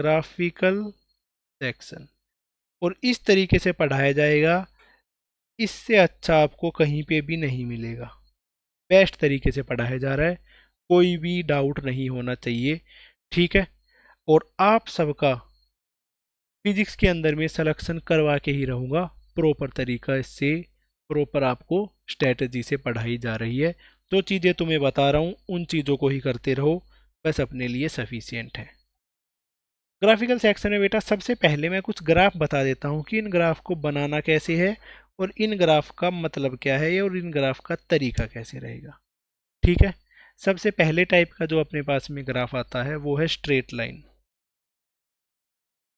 Graphical section, और इस तरीके से पढ़ाया जाएगा, इससे अच्छा आपको कहीं पे भी नहीं मिलेगा। बेस्ट तरीके से पढ़ाया जा रहा है, कोई भी डाउट नहीं होना चाहिए, ठीक है। और आप सबका फिजिक्स के अंदर में सिलेक्शन करवा के ही रहूँगा, प्रॉपर तरीका से, प्रॉपर आपको स्ट्रेटजी से पढ़ाई जा रही है। जो चीज़ें तुम्हें बता रहा हूँ उन चीज़ों को ही करते रहो, बस अपने लिए सफिशियंट है। ग्राफिकल सेक्शन में बेटा सबसे पहले मैं कुछ ग्राफ बता देता हूँ कि इन ग्राफ को बनाना कैसे है, और इन ग्राफ का मतलब क्या है, और इन ग्राफ का तरीका कैसे रहेगा, ठीक है। सबसे पहले टाइप का जो अपने पास में ग्राफ आता है वो है straight line.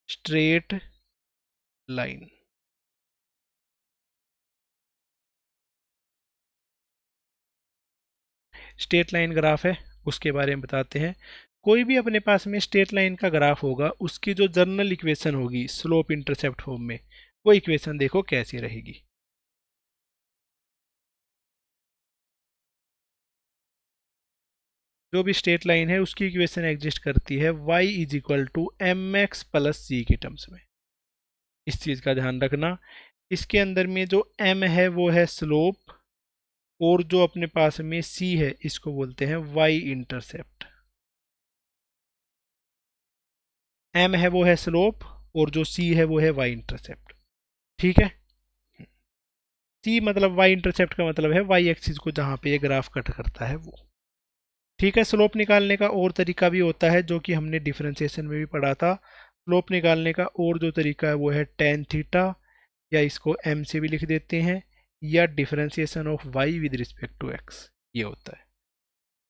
Straight line, straight line graph है, उसके बारे में बताते हैं। कोई भी अपने पास में स्ट्रेट लाइन का ग्राफ होगा, उसकी जो जनरल इक्वेशन होगी स्लोप इंटरसेप्ट फॉर्म में, वो इक्वेशन देखो कैसी रहेगी। जो भी स्ट्रेट लाइन है उसकी इक्वेशन एग्जिस्ट करती है y is equal to m x plus c के टर्म्स में, इस चीज़ का ध्यान रखना। इसके अंदर में जो m है वो है स्लोप, और जो अपने पास में c है इसको बोलते हैं y इंटरसेप्ट। m है वो है स्लोप, और जो c है वो है y इंटरसेप्ट, ठीक है। c मतलब y इंटरसेप्ट का मतलब है y एक्सिस को जहाँ पे ये ग्राफ कट करता है वो, ठीक है। स्लोप निकालने का और तरीका भी होता है जो कि हमने डिफरेंशिएशन में भी पढ़ा था। स्लोप निकालने का और जो तरीका है वो है टेन थीटा, या इसको m से भी लिख देते हैं, या differentiation of y with respect to x, ये होता है।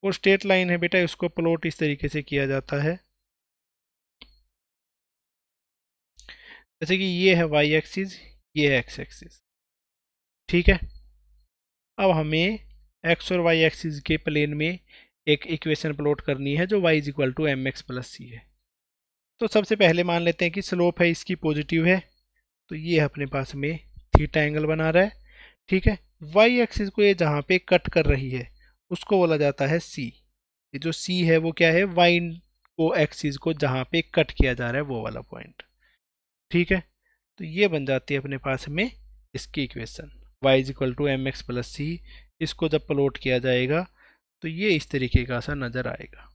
और स्ट्रेट लाइन है बेटा, इसको प्लॉट इस तरीके से किया जाता है, जैसे कि ये है y एक्सिस, ये है x एक्सिस, ठीक है। अब हमें x और y एक्सिस के प्लेन में एक इक्वेशन प्लॉट करनी है जो y is equal to m x plus c है। तो सबसे पहले मान लेते हैं कि स्लोप है इसकी पॉजिटिव है, तो ये अपने पास में थीटा एंगल बना रहा है, ठीक है। वाई एक्सिस को ये जहाँ पे कट कर रही है उसको बोला जाता है सी। ये जो सी है वो क्या है, वाई को एक्सिस को जहाँ पे कट किया जा रहा है वो वाला पॉइंट, ठीक है। तो ये बन जाती है अपने पास में इसकी equation, y is equal to m x plus c. इसको जब प्लॉट किया जाएगा तो ये इस तरीके का सा नज़र आएगा,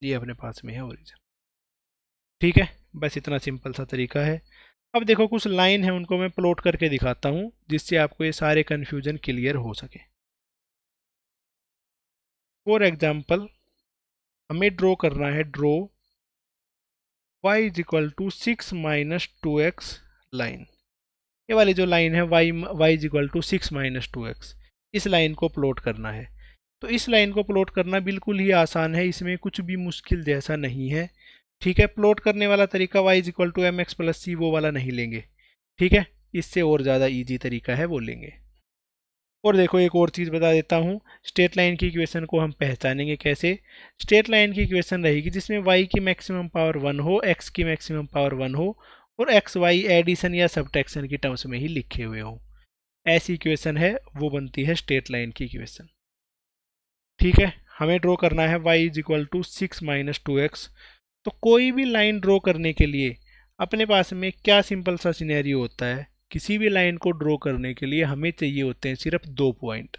ये अपने पास में है ओरिजिन, ठीक है। बस इतना सिंपल सा तरीका है। अब देखो कुछ लाइन है उनको मैं प्लॉट करके दिखाता हूँ जिससे आपको ये सारे कन्फ्यूजन क्लियर हो सके। फॉर एग्जाम्पल हमें ड्रॉ करना है, draw y is equal to 6 minus 2x line. ये वाली जो लाइन है y is equal to 6 minus 2x, इस लाइन को प्लॉट करना है। तो इस लाइन को प्लॉट करना बिल्कुल ही आसान है, इसमें कुछ भी मुश्किल जैसा नहीं है, ठीक है। प्लॉट करने वाला तरीका y is equal to m x plus c वो वाला नहीं लेंगे, ठीक है। इससे और ज़्यादा इजी तरीका है वो लेंगे। और देखो एक और चीज़ बता देता हूँ, स्ट्रेट लाइन की इक्वेशन को हम पहचानेंगे कैसे। स्ट्रेट लाइन की इक्वेशन रहेगी जिसमें y की मैक्सिमम पावर 1 हो, x की मैक्सिमम पावर 1 हो, और एक्स वाई एडिशन या सब्ट्रैक्शन की टर्म्स में ही लिखे हुए हो, ऐसी इक्वेशन है वो बनती है स्ट्रेट लाइन की इक्वेशन, ठीक है। हमें ड्रॉ करना है y is equal to 6 minus 2x। तो कोई भी लाइन ड्रॉ करने के लिए अपने पास में क्या सिंपल सा सिनेरियो होता है, किसी भी लाइन को ड्रॉ करने के लिए हमें चाहिए होते हैं सिर्फ 2 पॉइंट।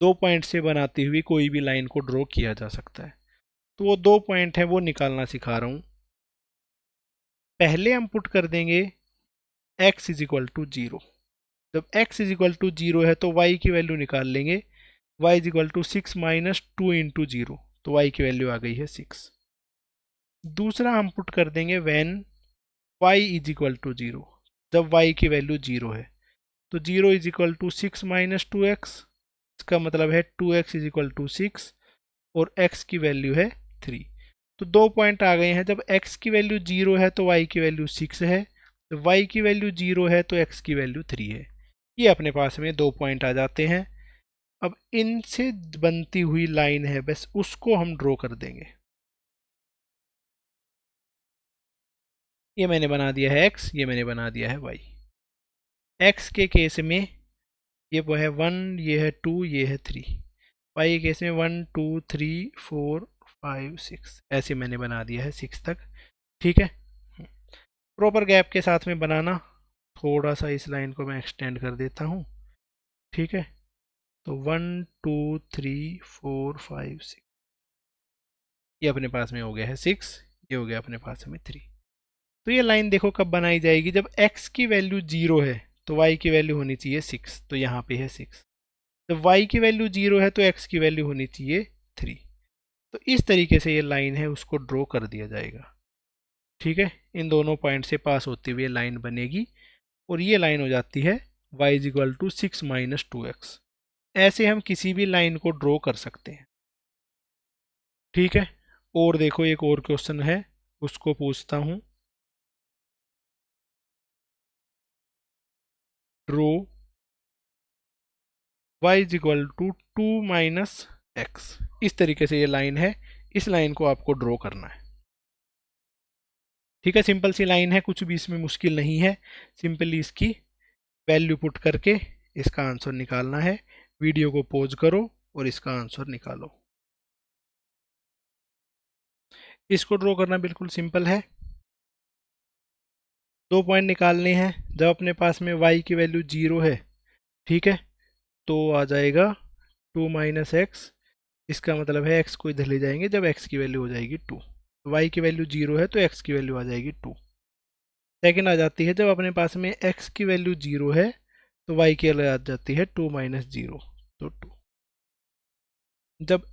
2 पॉइंट से बनाती हुई कोई भी लाइन को ड्रॉ किया जा सकता है। तो वो 2 पॉइंट है वो निकालना सिखा रहा हूँ। पहले हम पुट कर देंगे x इज इक्वल टू 0। जब x इज इक्वल टू 0 है तो y की वैल्यू निकाल लेंगे, y is equal to 6 minus 2 into 0, तो y की वैल्यू आ गई है 6। दूसरा हम पुट कर देंगे when y is equal to 0, जब y की वैल्यू 0 है, तो 0 is equal to 6 minus 2x, इसका मतलब है 2x इज इक्वल टू 6, और x की वैल्यू है 3। तो 2 पॉइंट आ गए हैं, जब x की वैल्यू 0 है तो y की वैल्यू 6 है, तो y की वैल्यू 0 है तो x की वैल्यू 3 है। ये अपने पास में 2 पॉइंट आ जाते हैं। अब इनसे बनती हुई लाइन है बस उसको हम ड्रॉ कर देंगे। ये मैंने बना दिया है x, ये मैंने बना दिया है y। x के केस में ये वो है 1, ये है 2, ये है 3। y के केस में 1 2 3 4 5 6 ऐसे मैंने बना दिया है 6 तक। ठीक है, प्रॉपर गैप के साथ में बनाना। थोड़ा सा इस लाइन को मैं एक्सटेंड कर देता हूँ। ठीक है, तो 1 2 3 4 5 6, ये अपने पास में हो गया है 6, ये हो गया अपने पास में 3। तो ये लाइन देखो कब बनाई जाएगी, जब x की वैल्यू 0 है तो y की वैल्यू होनी चाहिए 6, तो यहाँ पे है 6। जब y की वैल्यू 0 है तो x की वैल्यू होनी चाहिए 3। तो इस तरीके से ये लाइन है उसको ड्रॉ कर दिया जाएगा। ठीक है, इन दोनों पॉइंट से पास होती हुई लाइन बनेगी और ये लाइन हो जाती है y is equal to 6 minus 2x। ऐसे हम किसी भी लाइन को ड्रॉ कर सकते हैं। ठीक है, और देखो एक और क्वेश्चन है, उसको पूछता हूँ। Draw y is equal to 2 minus X. इस तरीके से ये लाइन है, इस लाइन को आपको ड्रॉ करना है। ठीक है, सिंपल सी लाइन है, कुछ भी इसमें मुश्किल नहीं है। सिंपली इसकी वैल्यू पुट करके इसका आंसर निकालना है। वीडियो को पॉज करो और इसका आंसर निकालो। इसको ड्रॉ करना बिल्कुल सिंपल है। 2 पॉइंट निकालने हैं। जब अपने पास में y की वैल्यू 0 है, ठीक है, तो आ जाएगा 2 माइनस एक्स। इसका मतलब है x को इधर ले जाएंगे जब x की वैल्यू हो जाएगी 2। y की वैल्यू 0 है तो x की वैल्यू आ जाएगी 2। सेकेंड आ जाती है जब अपने पास में x की वैल्यू 0 है तो y की वैल्यू आ जाती है 2 माइनस 0, तो 2। जब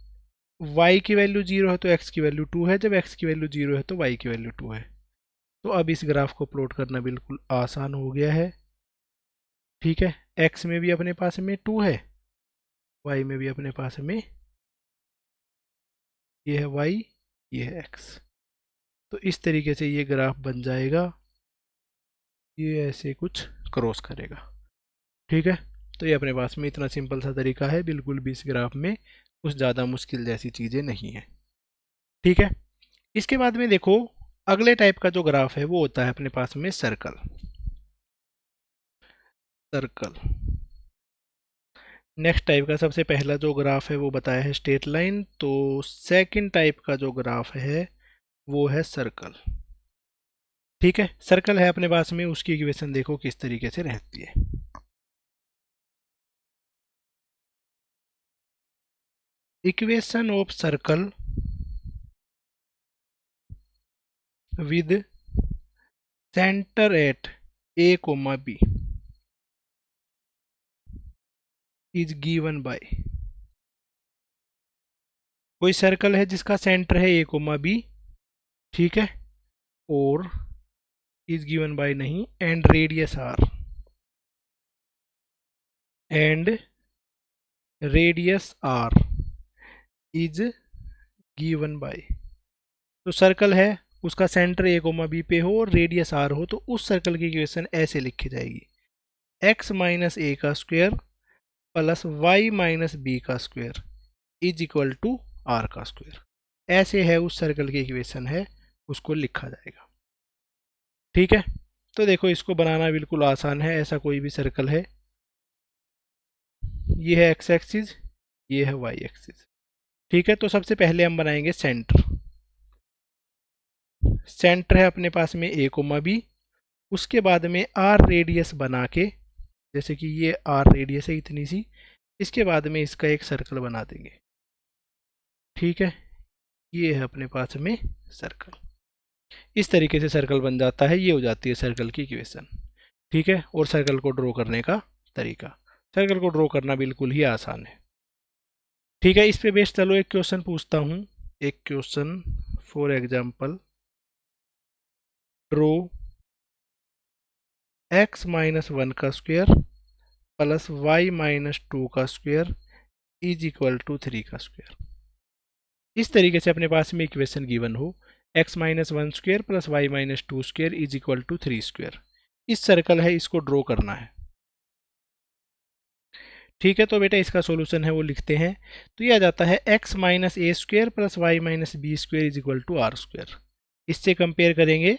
y की वैल्यू 0 है तो x की वैल्यू 2 है, जब x की वैल्यू 0 है तो y की वैल्यू 2 है। तो अब इस ग्राफ को प्लॉट करना बिल्कुल आसान हो गया है। ठीक है, x में भी अपने पास में 2 है, y में भी अपने पास में, ये है y, ये है x। तो इस तरीके से ये ग्राफ बन जाएगा, ये ऐसे कुछ क्रॉस करेगा। ठीक है, तो ये अपने पास में इतना सिंपल सा तरीका है, बिल्कुल भी इस ग्राफ में कुछ ज़्यादा मुश्किल जैसी चीज़ें नहीं है। ठीक है, इसके बाद में देखो अगले टाइप का जो ग्राफ है वो होता है अपने पास में सर्कल। सर्कल नेक्स्ट टाइप का, सबसे पहला जो ग्राफ है वो बताया है स्ट्रेट लाइन, तो सेकंड टाइप का जो ग्राफ है वो है सर्कल। ठीक है, सर्कल है अपने पास में, उसकी इक्वेशन देखो किस तरीके से रहती है। Equation of circle with centre at a, b is given by. कोई सर्कल है जिसका सेंटर है a, b, ठीक है, और इज गिवन बाय नहीं, and radius r, and radius r is given by. तो सर्कल है, उसका सेंटर a, b पे हो और रेडियस r हो, तो उस सर्कल की इक्वेशन ऐसे लिखी जाएगी, x माइनस a का square plus y minus b का square is equal to r का स्क्वायर। ऐसे है उस सर्कल की इक्वेशन है, उसको लिखा जाएगा। ठीक है, तो देखो इसको बनाना बिल्कुल आसान है। ऐसा कोई भी सर्कल है, ये है x एक्सिस, ये है y एक्सिस। ठीक है, तो सबसे पहले हम बनाएंगे सेंटर। सेंटर है अपने पास में a, b, उसके बाद में r रेडियस बना के, जैसे कि ये r रेडियस है इतनी सी, इसके बाद में इसका एक सर्कल बना देंगे। ठीक है, ये है अपने पास में सर्कल। इस तरीके से सर्कल बन जाता है, ये हो जाती है सर्कल की इक्वेशन। ठीक है, और सर्कल को ड्रॉ करने का तरीका, सर्कल को ड्रॉ करना बिल्कुल ही आसान है। ठीक है, इस पे बेस्ड चलो एक क्वेश्चन पूछता हूँ। एक question for example, draw x minus 1 का स्क्वायर प्लस y माइनस 2 का स्क्वायर इज इक्वल टू 3 का स्क्वायर। इस तरीके से अपने पास में इक्वेशन गिवन हो, x minus 1 square plus y minus 2 square is equal to 3 square. इस सर्कल है, इसको ड्रॉ करना है। ठीक है, तो बेटा इसका सॉल्यूशन है वो लिखते हैं। तो ये आ जाता है x minus A square plus Y minus B square is equal to R square. इससे कंपेयर करेंगे,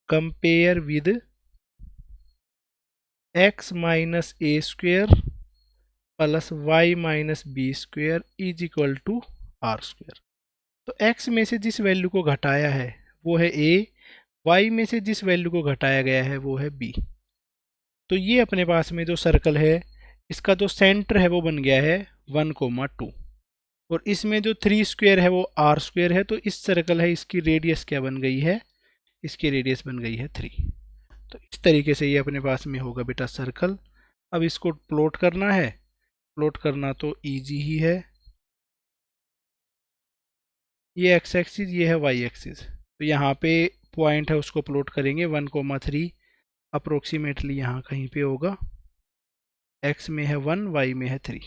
compare with x minus A square plus Y minus B square is equal to R square. तो x में से जिस value को घटाया है वो है a, y में से जिस वैल्यू को घटाया गया है वो है b। तो ये अपने पास में जो सर्कल है इसका जो सेंटर है वो बन गया है 1,2 और इसमें जो 3 स्क्वायर है वो आर स्क्वायर है। तो इस सर्कल है इसकी रेडियस क्या बन गई है, इसकी रेडियस बन गई है 3। तो इस तरीके से ये अपने पास में होगा बेटा सर्कल। अब इसको प्लॉट करना है, प्लॉट करना तो इजी ही है। ये एक्स एक्सिस, ये है वाई एक्सिस। तो यहाँ पे पॉइंट है उसको प्लॉट करेंगे 1,3 अप्रोक्सीमेटली यहाँ कहीं पे होगा। x में है 1, y में है 3।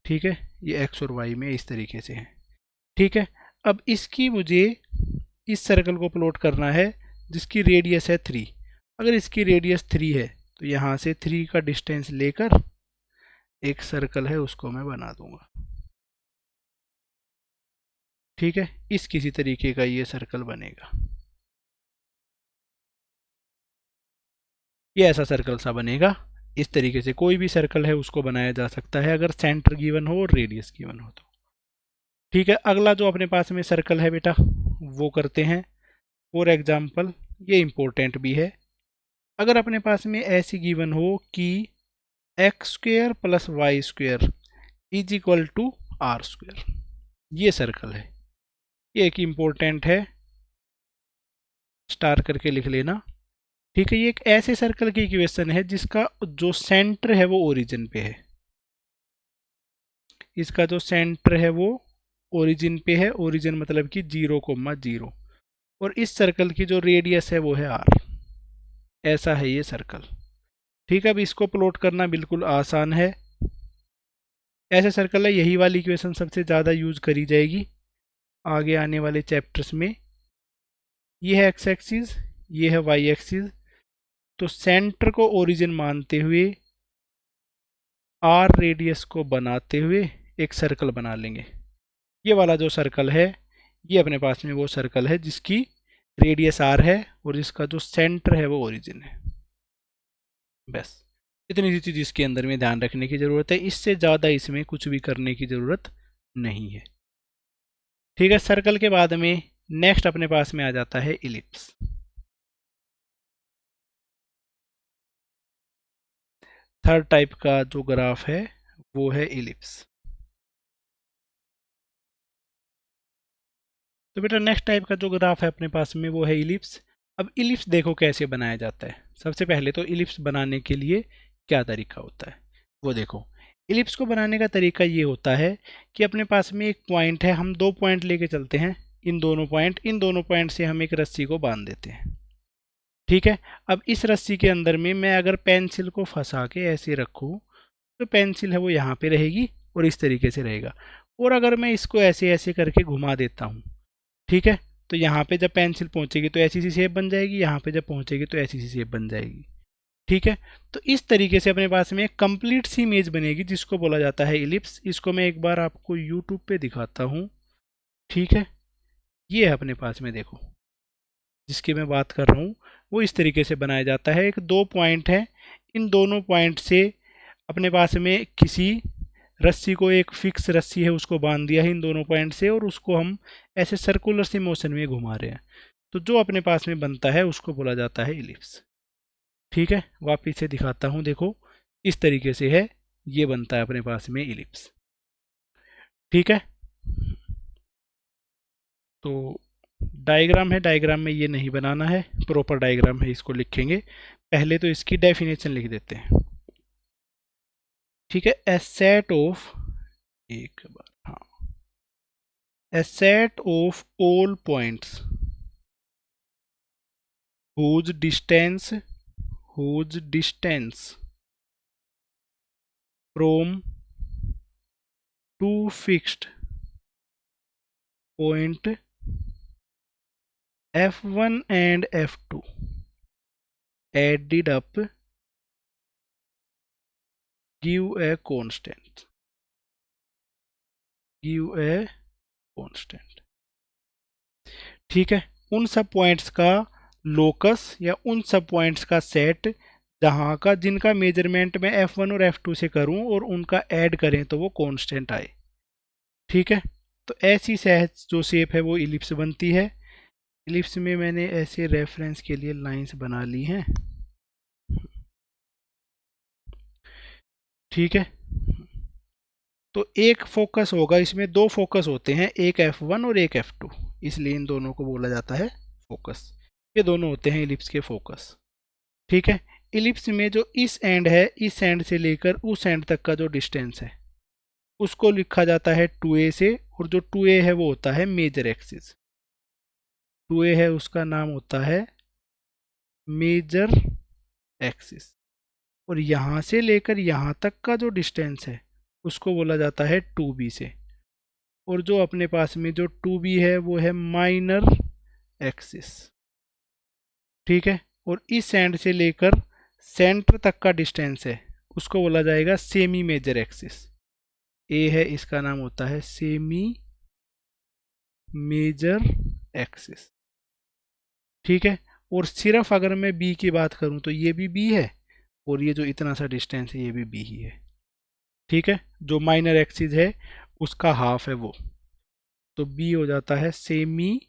ठीक है, ये x और y में इस तरीके से है। ठीक है, अब इसकी मुझे इस सर्कल को प्लॉट करना है जिसकी रेडियस है 3। अगर इसकी रेडियस 3 है तो यहाँ से 3 का डिस्टेंस लेकर एक सर्कल है उसको मैं बना दूंगा। ठीक है, इस किसी तरीके का ये सर्कल बनेगा। ये ऐसा सर्कल सा बनेगा। इस तरीके से कोई भी सर्कल है उसको बनाया जा सकता है अगर सेंटर गिवन हो और रेडियस गिवन हो तो। ठीक है, अगला जो अपने पास में सर्कल है बेटा वो करते हैं। फॉर एग्जाम्पल, ये इंपॉर्टेंट भी है। अगर अपने पास में ऐसी गिवन हो कि X square plus Y square is equal to R square, ये सर्कल है। ये एक इम्पोर्टेंट है, स्टार करके लिख लेना। ठीक है, ये एक ऐसे सर्कल की इक्वेशन है जिसका जो सेंटर है वो ओरिजिन पे है। इसका जो सेंटर है वो ओरिजिन पे है, ओरिजिन मतलब कि 0,0, और इस सर्कल की जो रेडियस है वो है आर। ऐसा है ये सर्कल। ठीक है, अब इसको प्लॉट करना बिल्कुल आसान है। ऐसे सर्कल है, यही वाली इक्वेशन सबसे ज़्यादा यूज करी जाएगी आगे आने वाले चैप्टर्स में। ये है एक्स एक्सिस, ये है वाई एक्सिस। तो सेंटर को ओरिजिन मानते हुए आर रेडियस को बनाते हुए एक सर्कल बना लेंगे। ये वाला जो सर्कल है ये अपने पास में वो सर्कल है जिसकी रेडियस आर है और जिसका जो सेंटर है वो ओरिजिन है। बस इतनी सी चीज़ इसके अंदर में ध्यान रखने की ज़रूरत है, इससे ज़्यादा इसमें कुछ भी करने की ज़रूरत नहीं है। ठीक है, सर्कल के बाद में नेक्स्ट अपने पास में आ जाता है इलिप्स। थर्ड टाइप का जो ग्राफ है वो है इलिप्स। तो बेटा नेक्स्ट टाइप का जो ग्राफ है अपने पास में वो है इलिप्स। अब इलिप्स देखो कैसे बनाया जाता है। सबसे पहले तो इलिप्स बनाने के लिए क्या तरीका होता है वो देखो। इलिप्स को बनाने का तरीका ये होता है कि अपने पास में एक पॉइंट है, हम 2 पॉइंट लेके चलते हैं। इन दोनों पॉइंट से हम एक रस्सी को बांध देते हैं। ठीक है, अब इस रस्सी के अंदर में मैं अगर पेंसिल को फंसा के ऐसे रखूँ तो पेंसिल है वो यहाँ पे रहेगी और इस तरीके से रहेगा। और अगर मैं इसको ऐसे ऐसे करके घुमा देता हूँ, ठीक है, तो यहाँ पे जब पेंसिल पहुँचेगी तो ऐसी सी शेप बन जाएगी, यहाँ पे जब पहुँचेगी तो ऐसी सी शेप बन जाएगी। ठीक है, तो इस तरीके से अपने पास में एक कंप्लीट सी इमेज बनेगी जिसको बोला जाता है इलिप्स। इसको मैं एक बार आपको यूट्यूब पे दिखाता हूँ। ठीक है, ये है अपने पास में देखो जिसकी मैं बात कर रहा हूँ वो इस तरीके से बनाया जाता है। एक 2 पॉइंट है, इन दोनों पॉइंट से अपने पास में किसी रस्सी को, एक फिक्स रस्सी है उसको बांध दिया है इन दोनों पॉइंट से और उसको हम ऐसे सर्कुलर सी मोशन में घुमा रहे हैं। तो जो अपने पास में बनता है उसको बोला जाता है इलिप्स। ठीक है, वापिस से दिखाता हूँ, देखो इस तरीके से है, ये बनता है अपने पास में इलिप्स। ठीक है, तो डायग्राम है, डायग्राम में ये नहीं बनाना है, प्रॉपर डायग्राम है इसको लिखेंगे। पहले तो इसकी डेफिनेशन लिख देते हैं। ठीक है, ए सेट ऑफ, एक बार, हाँ, a set of all points whose distance from two fixed point f1 and f2 added up give a constant, ठीक है, उन सब पॉइंट्स का लोकस या उन सब पॉइंट्स का सेट जहाँ का जिनका मेजरमेंट मैं f1 और f2 से करूं और उनका ऐड करें तो वो कांस्टेंट आए। ठीक है, तो ऐसी सहज जो शेप है वो इलिप्स बनती है। इलिप्स में मैंने ऐसे रेफरेंस के लिए लाइंस बना ली हैं। ठीक है, तो एक फोकस होगा, इसमें दो फोकस होते हैं, एक F1 और एक F2, इसलिए इन दोनों को बोला जाता है फोकस। ये दोनों होते हैं इलिप्स के फोकस। ठीक है, इलिप्स में जो इस एंड है, इस एंड से लेकर उस एंड तक का जो डिस्टेंस है उसको लिखा जाता है 2a से, और जो 2a है वो होता है मेजर एक्सिस। 2a है उसका नाम होता है मेजर एक्सिस, और यहाँ से लेकर यहाँ तक का जो डिस्टेंस है उसको बोला जाता है 2b से, और जो अपने पास में जो 2b है वो है माइनर एक्सिस। ठीक है, और इस एंड से लेकर सेंटर तक का डिस्टेंस है उसको बोला जाएगा सेमी मेजर एक्सिस। ए है इसका नाम होता है सेमी मेजर एक्सिस। ठीक है, और सिर्फ अगर मैं बी की बात करूं तो ये भी बी है, और ये जो इतना सा डिस्टेंस है ये भी बी ही है। ठीक है, जो माइनर एक्सिस है उसका हाफ है वो, तो बी हो जाता है सेमी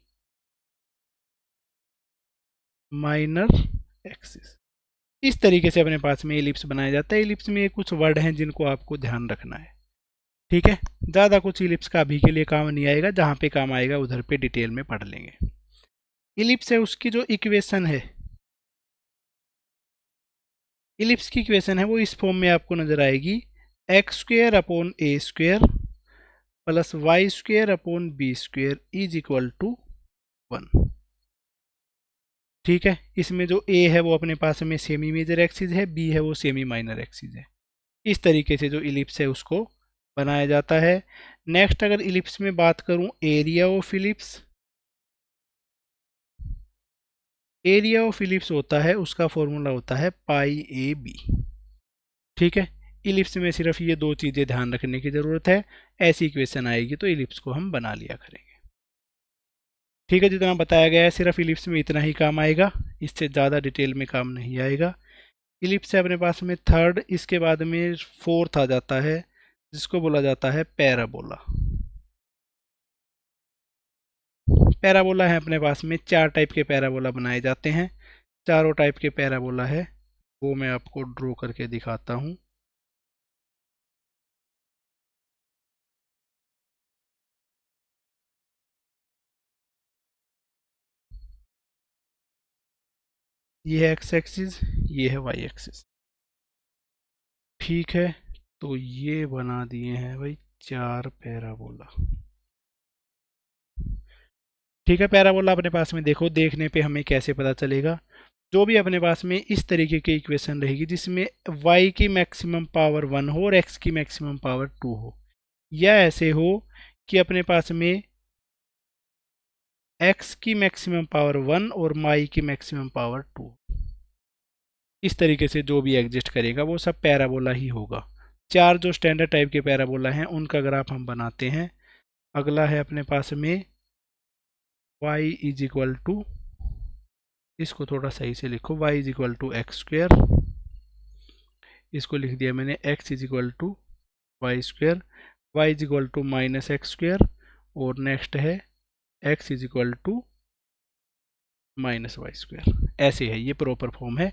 माइनर एक्सिस। इस तरीके से अपने पास में एलिप्स बनाया जाता है। एलिप्स में कुछ वर्ड हैं जिनको आपको ध्यान रखना है। ठीक है, ज़्यादा कुछ इलिप्स का अभी के लिए काम नहीं आएगा, जहाँ पे काम आएगा उधर पे डिटेल में पढ़ लेंगे। इलिप्स है उसकी जो इक्वेशन है, इलिप्स की इक्वेशन है वो इस फॉर्म में आपको नजर आएगी, X square upon A square plus Y square upon B square is equal to 1। ठीक है, इसमें जो ए है वो अपने पास में सेमी मेजर एक्सिस है, बी है वो सेमी माइनर एक्सिस है। इस तरीके से जो इलिप्स है उसको बनाया जाता है। नेक्स्ट अगर इलिप्स में बात करूं, area of ellipse, area of ellipse होता है उसका फॉर्मूला होता है पाई ए बी। ठीक है, इलिप्स में सिर्फ ये दो चीज़ें ध्यान रखने की ज़रूरत है, ऐसी इक्वेशन आएगी तो इलिप्स को हम बना लिया करेंगे। ठीक है, जितना बताया गया है सिर्फ इलिप्स में इतना ही काम आएगा, इससे ज़्यादा डिटेल में काम नहीं आएगा। इलिप्स है अपने पास में थर्ड, इसके बाद में फोर्थ आ जाता है जिसको बोला जाता है पैराबोला। पैराबोला है अपने पास में, चार टाइप के पैराबोला बनाए जाते हैं। चारों टाइप के पैराबोला है वो मैं आपको ड्रॉ करके दिखाता हूँ। ये है एक्स एक्सिस, ये है वाई एक्सिस। ठीक है, तो ये बना दिए हैं भाई चार पैराबोला। ठीक है, पैराबोला अपने पास में देखो, देखने पे हमें कैसे पता चलेगा, जो भी अपने पास में इस तरीके की इक्वेशन रहेगी जिसमें y की मैक्सिमम पावर 1 हो और x की मैक्सिमम पावर 2 हो, या ऐसे हो कि अपने पास में x की मैक्सिमम पावर 1 और y की मैक्सिमम पावर 2, इस तरीके से जो भी एग्जिस्ट करेगा वो सब पैराबोला ही होगा। चार जो स्टैंडर्ड टाइप के पैराबोला हैं उनका ग्राफ हम बनाते हैं। अगला है अपने पास में y इज इक्वल टू, इसको थोड़ा सही से लिखो, y is equal to X square, इसको लिख दिया मैंने x is equal to Y square, Y is equal to minus X square, और नेक्स्ट है x is equal to minus Y square. ऐसे है, ये प्रॉपर फॉर्म है।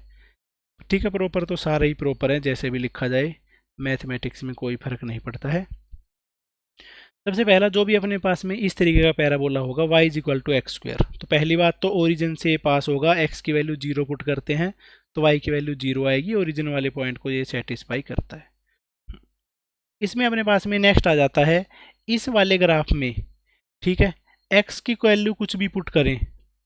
ठीक है, प्रॉपर तो सारे ही प्रॉपर हैं, जैसे भी लिखा जाए मैथमेटिक्स में कोई फर्क नहीं पड़ता है। सबसे पहला जो भी अपने पास में इस तरीके का पैराबोला होगा y is equal to X square, तो पहली बात तो ओरिजिन से पास होगा, x की वैल्यू 0 पुट करते हैं तो y की वैल्यू 0 आएगी, ओरिजिन वाले पॉइंट को ये सेटिस्फाई करता है। इसमें अपने पास में नेक्स्ट आ जाता है इस वाले ग्राफ में। ठीक है, x की वैल्यू कुछ भी पुट करें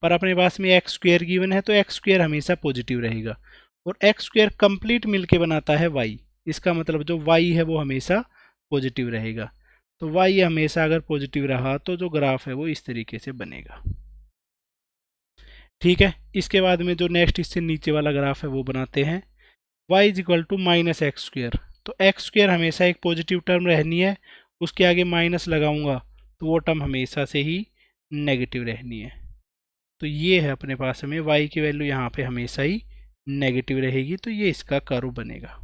पर अपने पास में एक्स स्क्वेयर गिवन है तो एक्स स्क्वेयर हमेशा पॉजिटिव रहेगा, और एक्स स्क्वेयर कंप्लीट मिलके बनाता है y, इसका मतलब जो y है वो हमेशा पॉजिटिव रहेगा। तो y हमेशा अगर पॉजिटिव रहा तो जो ग्राफ है वो इस तरीके से बनेगा। ठीक है, इसके बाद में जो नेक्स्ट इससे नीचे वाला ग्राफ है वो बनाते हैं, y is equal to minus X square, तो एक्स स्क्वेयर हमेशा एक पॉजिटिव टर्म रहनी है, उसके आगे माइनस लगाऊंगा तो वो टर्म हमेशा से ही नेगेटिव रहनी है। तो ये है अपने पास में y की वैल्यू यहाँ पे हमेशा ही नेगेटिव रहेगी, तो ये इसका कर्व बनेगा।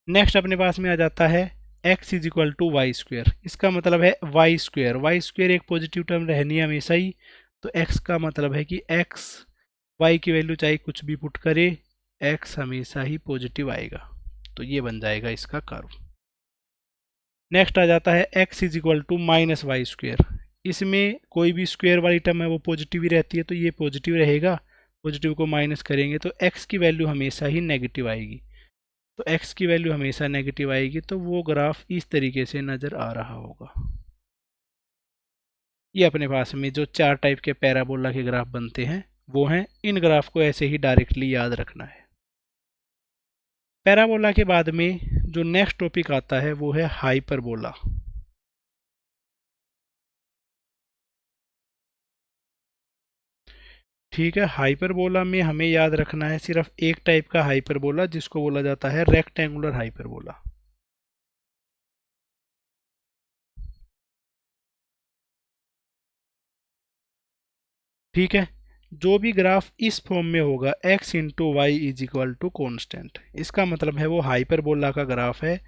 नेक्स्ट अपने पास में आ जाता है x is equal to Y square, इसका मतलब है वाई स्क्वेयर, वाई स्क्वेयर एक पॉजिटिव टर्म रहनी है हमेशा ही, तो x का मतलब है कि x y की वैल्यू चाहे कुछ भी पुट करे x हमेशा ही पॉजिटिव आएगा, तो ये बन जाएगा इसका कर्व। नेक्स्ट आ जाता है x is equal to minus Y square, इसमें कोई भी स्क्वेयर वाली टर्म है वो पॉजिटिव ही रहती है, तो ये पॉजिटिव रहेगा, पॉजिटिव को माइनस करेंगे तो x की वैल्यू हमेशा ही नेगेटिव आएगी, तो x की वैल्यू हमेशा नेगेटिव आएगी, तो वो ग्राफ इस तरीके से नज़र आ रहा होगा। ये अपने पास में जो 4 टाइप के पैराबोला के ग्राफ बनते हैं वो हैं, इन ग्राफ को ऐसे ही डायरेक्टली याद रखना है। पैराबोला के बाद में जो नेक्स्ट टॉपिक आता है वो है हाइपरबोला। ठीक है, हाइपरबोला में हमें याद रखना है सिर्फ एक टाइप का हाइपरबोला, जिसको बोला जाता है रेक्टेंगुलर हाइपरबोला। ठीक है, जो भी ग्राफ इस फॉर्म में होगा x into Y is equal to constant, इसका मतलब है वो हाइपरबोला का ग्राफ है,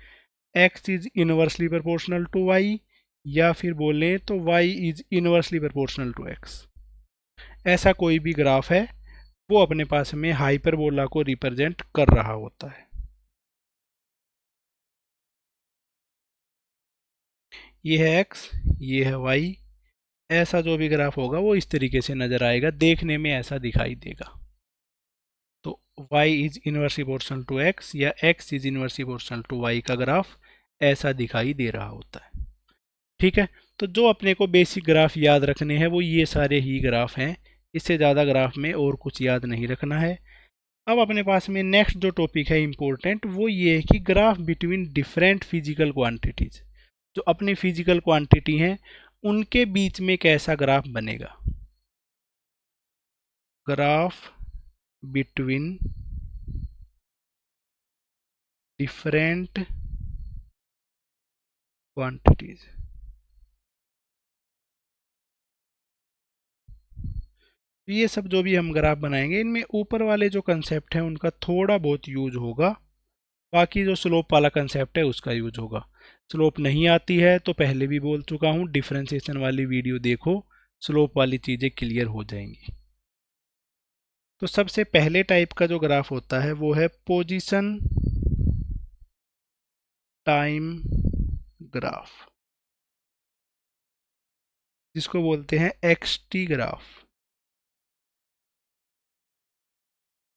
x is inversely proportional to y, या फिर बोलें तो y is inversely proportional to x। ऐसा कोई भी ग्राफ है वो अपने पास में हाइपरबोला को रिप्रेजेंट कर रहा होता है। ये है x, ये है y, ऐसा जो भी ग्राफ होगा वो इस तरीके से नजर आएगा, देखने में ऐसा दिखाई देगा। तो y is inversely proportional to x या x is inversely proportional to y का ग्राफ ऐसा दिखाई दे रहा होता है। ठीक है, तो जो अपने को बेसिक ग्राफ याद रखने हैं वो ये सारे ही ग्राफ हैं, इससे ज़्यादा ग्राफ में और कुछ याद नहीं रखना है। अब अपने पास में नेक्स्ट जो टॉपिक है इम्पोर्टेंट वो ये है कि graph between different physical quantities, जो अपनी फिजिकल क्वांटिटी हैं उनके बीच में कैसा ग्राफ बनेगा। ग्राफ बिटवीन डिफरेंट क्वांटिटीज, ये सब जो भी हम ग्राफ बनाएंगे इनमें ऊपर वाले जो कंसेप्ट हैं उनका थोड़ा बहुत यूज होगा, बाकी जो स्लोप वाला कंसेप्ट है उसका यूज होगा। स्लोप नहीं आती है तो पहले भी बोल चुका हूँ, डिफरेंशिएशन वाली वीडियो देखो, स्लोप वाली चीज़ें क्लियर हो जाएंगी। तो सबसे पहले टाइप का जो ग्राफ होता है वो है पोजीशन टाइम ग्राफ, जिसको बोलते हैं XT ग्राफ।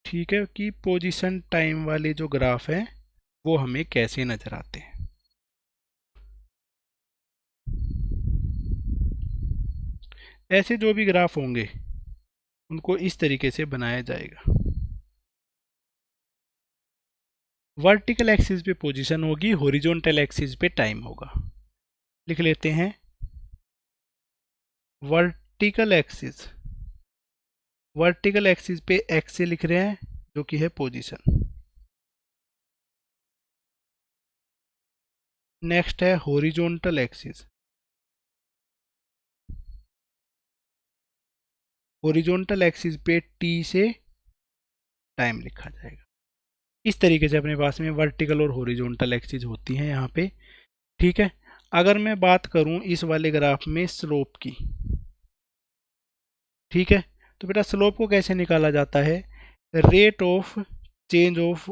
ठीक है, कि पोजीशन टाइम वाले जो ग्राफ हैं वो हमें कैसे नजर आते हैं। ऐसे जो भी ग्राफ होंगे उनको इस तरीके से बनाया जाएगा। वर्टिकल एक्सिस पे पोजीशन होगी, हॉरिजॉन्टल एक्सिस पे टाइम होगा। लिख लेते हैं वर्टिकल एक्सिस, वर्टिकल एक्सिस पे x से लिख रहे हैं जो कि है पोजीशन। नेक्स्ट है हॉरिजॉन्टल एक्सिस, हॉरिजॉन्टल एक्सिस पे t से टाइम लिखा जाएगा। इस तरीके से अपने पास में वर्टिकल और हॉरिजॉन्टल एक्सिस होती हैं यहाँ पे। ठीक है, अगर मैं बात करूँ इस वाले ग्राफ में स्लोप की, ठीक है, तो बेटा स्लोप को कैसे निकाला जाता है, rate of change of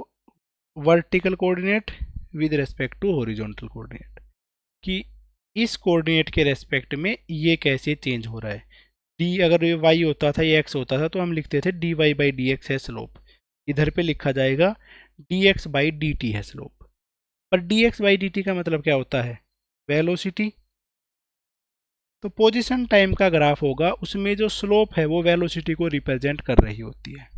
vertical coordinate with respect to horizontal coordinate, कि इस कोऑर्डिनेट के रेस्पेक्ट में ये कैसे चेंज हो रहा है। डी अगर ये y होता था ये x होता था तो हम लिखते थे dy बाई डी एक्स है स्लोप, इधर पे लिखा जाएगा dx बाई डी टी है स्लोप। पर dx बाई डी टी का मतलब क्या होता है, वेलोसिटी। तो पोजीशन टाइम का ग्राफ होगा उसमें जो स्लोप है वो वेलोसिटी को रिप्रेजेंट कर रही होती है।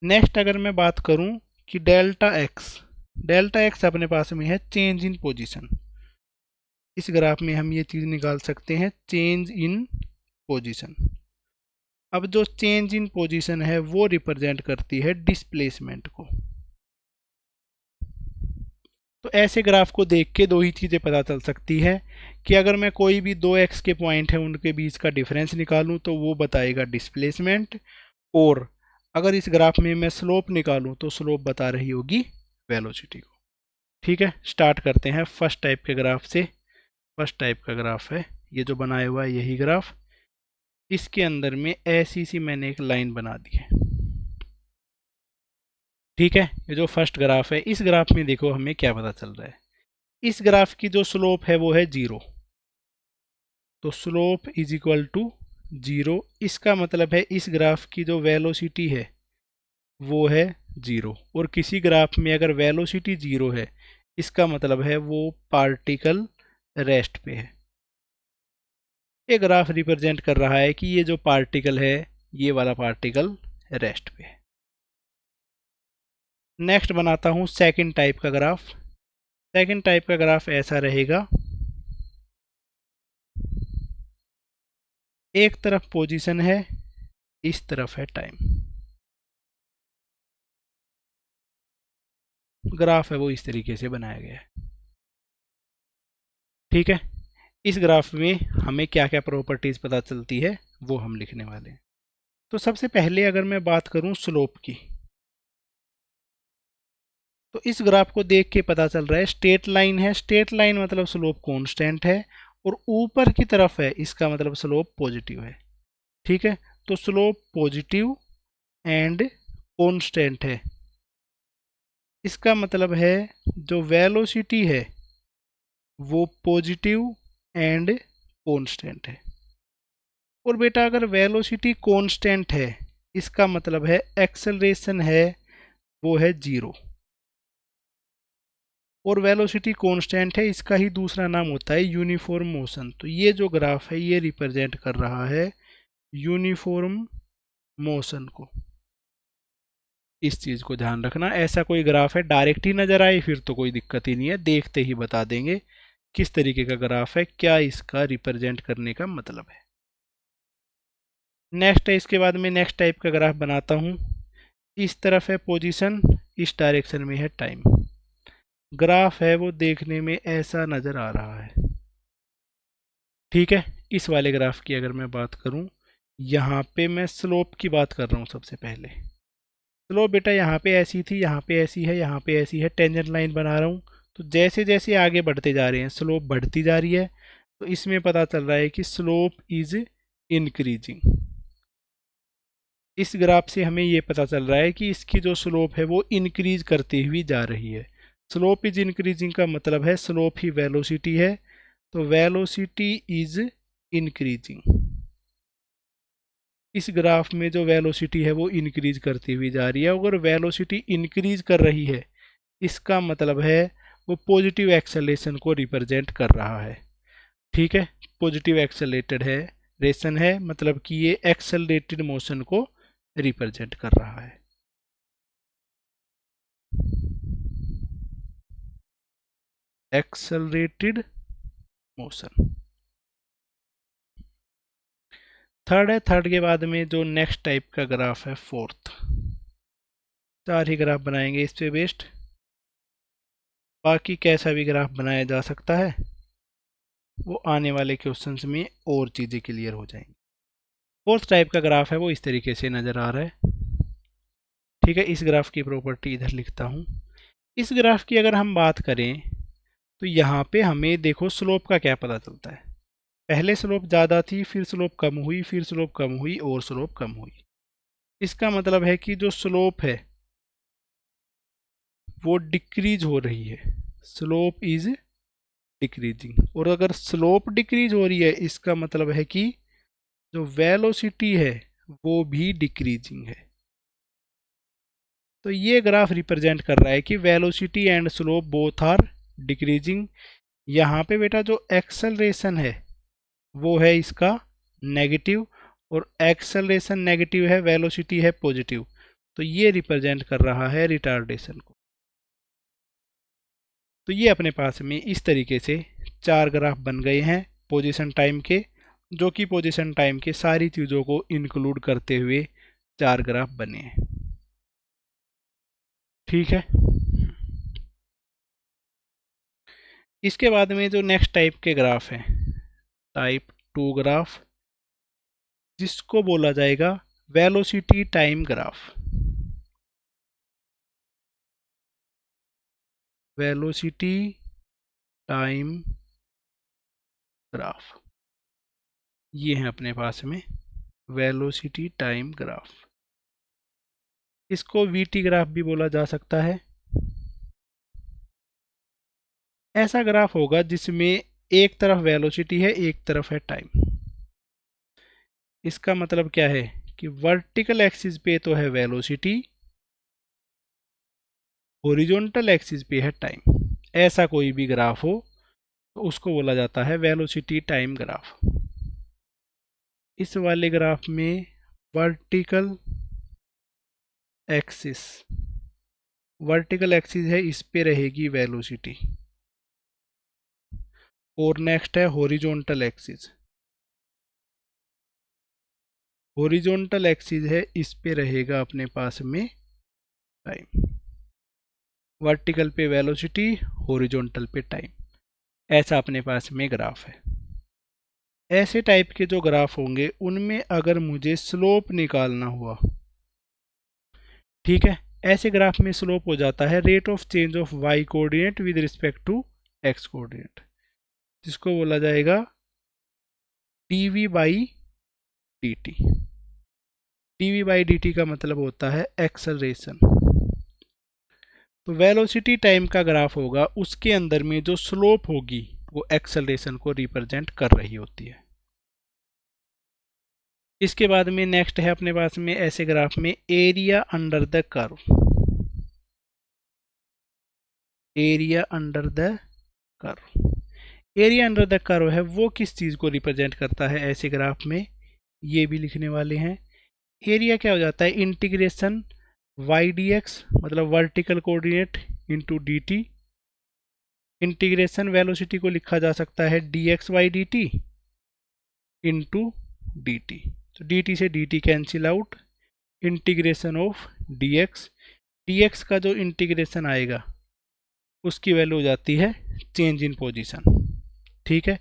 नेक्स्ट अगर मैं बात करूं कि डेल्टा एक्स अपने पास में है चेंज इन पोजीशन, इस ग्राफ में हम ये चीज़ निकाल सकते हैं चेंज इन पोजीशन। अब जो चेंज इन पोजीशन है वो रिप्रेजेंट करती है डिस्प्लेसमेंट को। तो ऐसे ग्राफ को देख के दो ही चीज़ें पता चल सकती है कि अगर मैं कोई भी दो x के पॉइंट है उनके बीच का डिफरेंस निकालूं तो वो बताएगा डिस्प्लेसमेंट, और अगर इस ग्राफ में मैं स्लोप निकालूं तो स्लोप बता रही होगी वेलोसिटी को। ठीक है, स्टार्ट करते हैं फर्स्ट टाइप के ग्राफ से। फर्स्ट टाइप का ग्राफ है ये जो बनाया हुआ है, यही ग्राफ। इसके अंदर में ऐसी सी मैंने एक लाइन बना दी है। ठीक है, ये जो फर्स्ट ग्राफ है, इस ग्राफ में देखो हमें क्या पता चल रहा है। इस ग्राफ की जो स्लोप है वो है 0। तो स्लोप इज इक्वल टू 0। इसका मतलब है इस ग्राफ की जो वेलोसिटी है वो है 0। और किसी ग्राफ में अगर वेलोसिटी 0 है, इसका मतलब है वो पार्टिकल रेस्ट पे है। ये ग्राफ रिप्रेजेंट कर रहा है कि ये जो पार्टिकल है, ये वाला पार्टिकल रेस्ट पे है। नेक्स्ट बनाता हूँ सेकंड टाइप का ग्राफ। सेकंड टाइप का ग्राफ ऐसा रहेगा, एक तरफ पोजीशन है, इस तरफ है टाइम। ग्राफ है वो इस तरीके से बनाया गया है। ठीक है, इस ग्राफ में हमें क्या क्या प्रॉपर्टीज पता चलती है वो हम लिखने वाले हैं। तो सबसे पहले अगर मैं बात करूं स्लोप की, तो इस ग्राफ को देख के पता चल रहा है स्ट्रेट लाइन है। स्ट्रेट लाइन मतलब स्लोप कांस्टेंट है, और ऊपर की तरफ है, इसका मतलब स्लोप पॉजिटिव है। ठीक है, तो स्लोप पॉजिटिव एंड कांस्टेंट है। इसका मतलब है जो वेलोसिटी है वो पॉजिटिव एंड कांस्टेंट है। और बेटा अगर वेलोसिटी कांस्टेंट है, इसका मतलब है एक्सेलरेशन है वो है 0। और वेलोसिटी कांस्टेंट है, इसका ही दूसरा नाम होता है यूनिफॉर्म मोशन। तो ये जो ग्राफ है ये रिप्रेजेंट कर रहा है यूनिफॉर्म मोशन को। इस चीज़ को ध्यान रखना, ऐसा कोई ग्राफ है डायरेक्ट ही नज़र आए फिर तो कोई दिक्कत ही नहीं है, देखते ही बता देंगे किस तरीके का ग्राफ है, क्या इसका रिप्रेजेंट करने का मतलब है। नेक्स्ट है, इसके बाद में नेक्स्ट टाइप का ग्राफ बनाता हूँ। इस तरफ है पोजीशन, इस डायरेक्शन में है टाइम। ग्राफ है वो देखने में ऐसा नज़र आ रहा है। ठीक है, इस वाले ग्राफ की अगर मैं बात करूं, यहाँ पे मैं स्लोप की बात कर रहा हूँ। सबसे पहले स्लोप बेटा यहाँ पे ऐसी थी, यहाँ पे ऐसी है, यहाँ पे ऐसी है, टेंजेंट लाइन बना रहा हूँ। तो जैसे जैसे आगे बढ़ते जा रहे हैं स्लोप बढ़ती जा रही है। तो इसमें पता चल रहा है कि स्लोप इज इंक्रीजिंग। इस ग्राफ से हमें ये पता चल रहा है कि इसकी जो स्लोप है वो इंक्रीज करती हुई जा रही है। स्लोप इज इंक्रीजिंग का मतलब है स्लोप ही वेलोसिटी है, तो वेलोसिटी इज इंक्रीजिंग। इस ग्राफ में जो वेलोसिटी है वो इंक्रीज करती हुई जा रही है। अगर वेलोसिटी इंक्रीज कर रही है, इसका मतलब है वो पॉजिटिव एक्सेलेरेशन को रिप्रेजेंट कर रहा है। ठीक है, पॉजिटिव एक्सेलेरेटेड है रेशन है, मतलब कि ये एक्सेलरेटेड मोशन को रिप्रेजेंट कर रहा है। Accelerated motion. थर्ड है, थर्ड के बाद में जो नेक्स्ट टाइप का ग्राफ है फोर्थ। चार ही ग्राफ बनाएंगे इस पे बेस्ड, बाकी कैसा भी ग्राफ बनाया जा सकता है, वो आने वाले क्वेश्चंस में और चीज़ें क्लियर हो जाएंगी। फोर्थ टाइप का ग्राफ है वो इस तरीके से नज़र आ रहा है। ठीक है, इस ग्राफ की प्रॉपर्टी इधर लिखता हूँ। इस ग्राफ की अगर हम बात करें, तो यहाँ पे हमें देखो स्लोप का क्या पता चलता है। पहले स्लोप ज़्यादा थी, फिर स्लोप कम हुई, फिर स्लोप कम हुई और स्लोप कम हुई। इसका मतलब है कि जो स्लोप है वो डिक्रीज हो रही है। Slope is decreasing. और अगर स्लोप डिक्रीज हो रही है, इसका मतलब है कि जो वेलोसिटी है वो भी डिक्रीजिंग है। तो ये ग्राफ रिप्रेजेंट कर रहा है कि velocity and slope both are decreasing. यहाँ पे बेटा जो एक्सेलरेशन है वो है इसका नेगेटिव, और एक्सेलरेशन नेगेटिव है, वेलोसिटी है पॉजिटिव। तो ये रिप्रेजेंट कर रहा है रिटार्डेशन को। तो ये अपने पास में इस तरीके से चार ग्राफ बन गए हैं पोजीशन टाइम के, जो कि पोजीशन टाइम के सारी चीज़ों को इंक्लूड करते हुए चार ग्राफ बने हैं। ठीक है, इसके बाद में जो नेक्स्ट टाइप के ग्राफ हैं, टाइप 2 ग्राफ, जिसको बोला जाएगा velocity time graph. Velocity time graph, ये है अपने पास में वेलोसिटी टाइम ग्राफ। इसको वीटी ग्राफ भी बोला जा सकता है। ऐसा ग्राफ होगा जिसमें एक तरफ वेलोसिटी है, एक तरफ है टाइम। इसका मतलब क्या है कि वर्टिकल एक्सिस पे तो है वेलोसिटी, हॉरिजॉन्टल एक्सिस पे है टाइम। ऐसा कोई भी ग्राफ हो तो उसको बोला जाता है वेलोसिटी टाइम ग्राफ। इस वाले ग्राफ में वर्टिकल एक्सिस, वर्टिकल एक्सिस है, इस पे रहेगी वेलोसिटी। और नेक्स्ट है हॉरिजॉन्टल एक्सिस, हॉरिजॉन्टल एक्सिस है, इस पे रहेगा अपने पास में टाइम। वर्टिकल पे वेलोसिटी, हॉरिजॉन्टल पे टाइम, ऐसा अपने पास में ग्राफ है। ऐसे टाइप के जो ग्राफ होंगे उनमें अगर मुझे स्लोप निकालना हुआ, ठीक है, ऐसे ग्राफ में स्लोप हो जाता है rate of change of Y coordinate with respect to X coordinate, जिसको बोला जाएगा dv by dt। dv by dt का मतलब होता है एक्सेलरेशन। तो वेलोसिटी टाइम का ग्राफ होगा, उसके अंदर में जो स्लोप होगी वो एक्सेलरेशन को रिप्रेजेंट कर रही होती है। इसके बाद में नेक्स्ट है अपने पास में ऐसे ग्राफ में area under the curve. Area under the curve, area under the curve है वो किस चीज को रिप्रेजेंट करता है ऐसे ग्राफ में, ये भी लिखने वाले हैं। एरिया क्या हो जाता है, इंटीग्रेशन वाई डी एक्स, मतलब vertical coordinate into D T. Integration velocity को लिखा जा सकता है D X Y D T into D T. तो डी टी से D T cancel out, integration of D X का जो इंटीग्रेशन आएगा उसकी वैल्यू हो जाती है चेंज इन पोजीशन, ठीक है।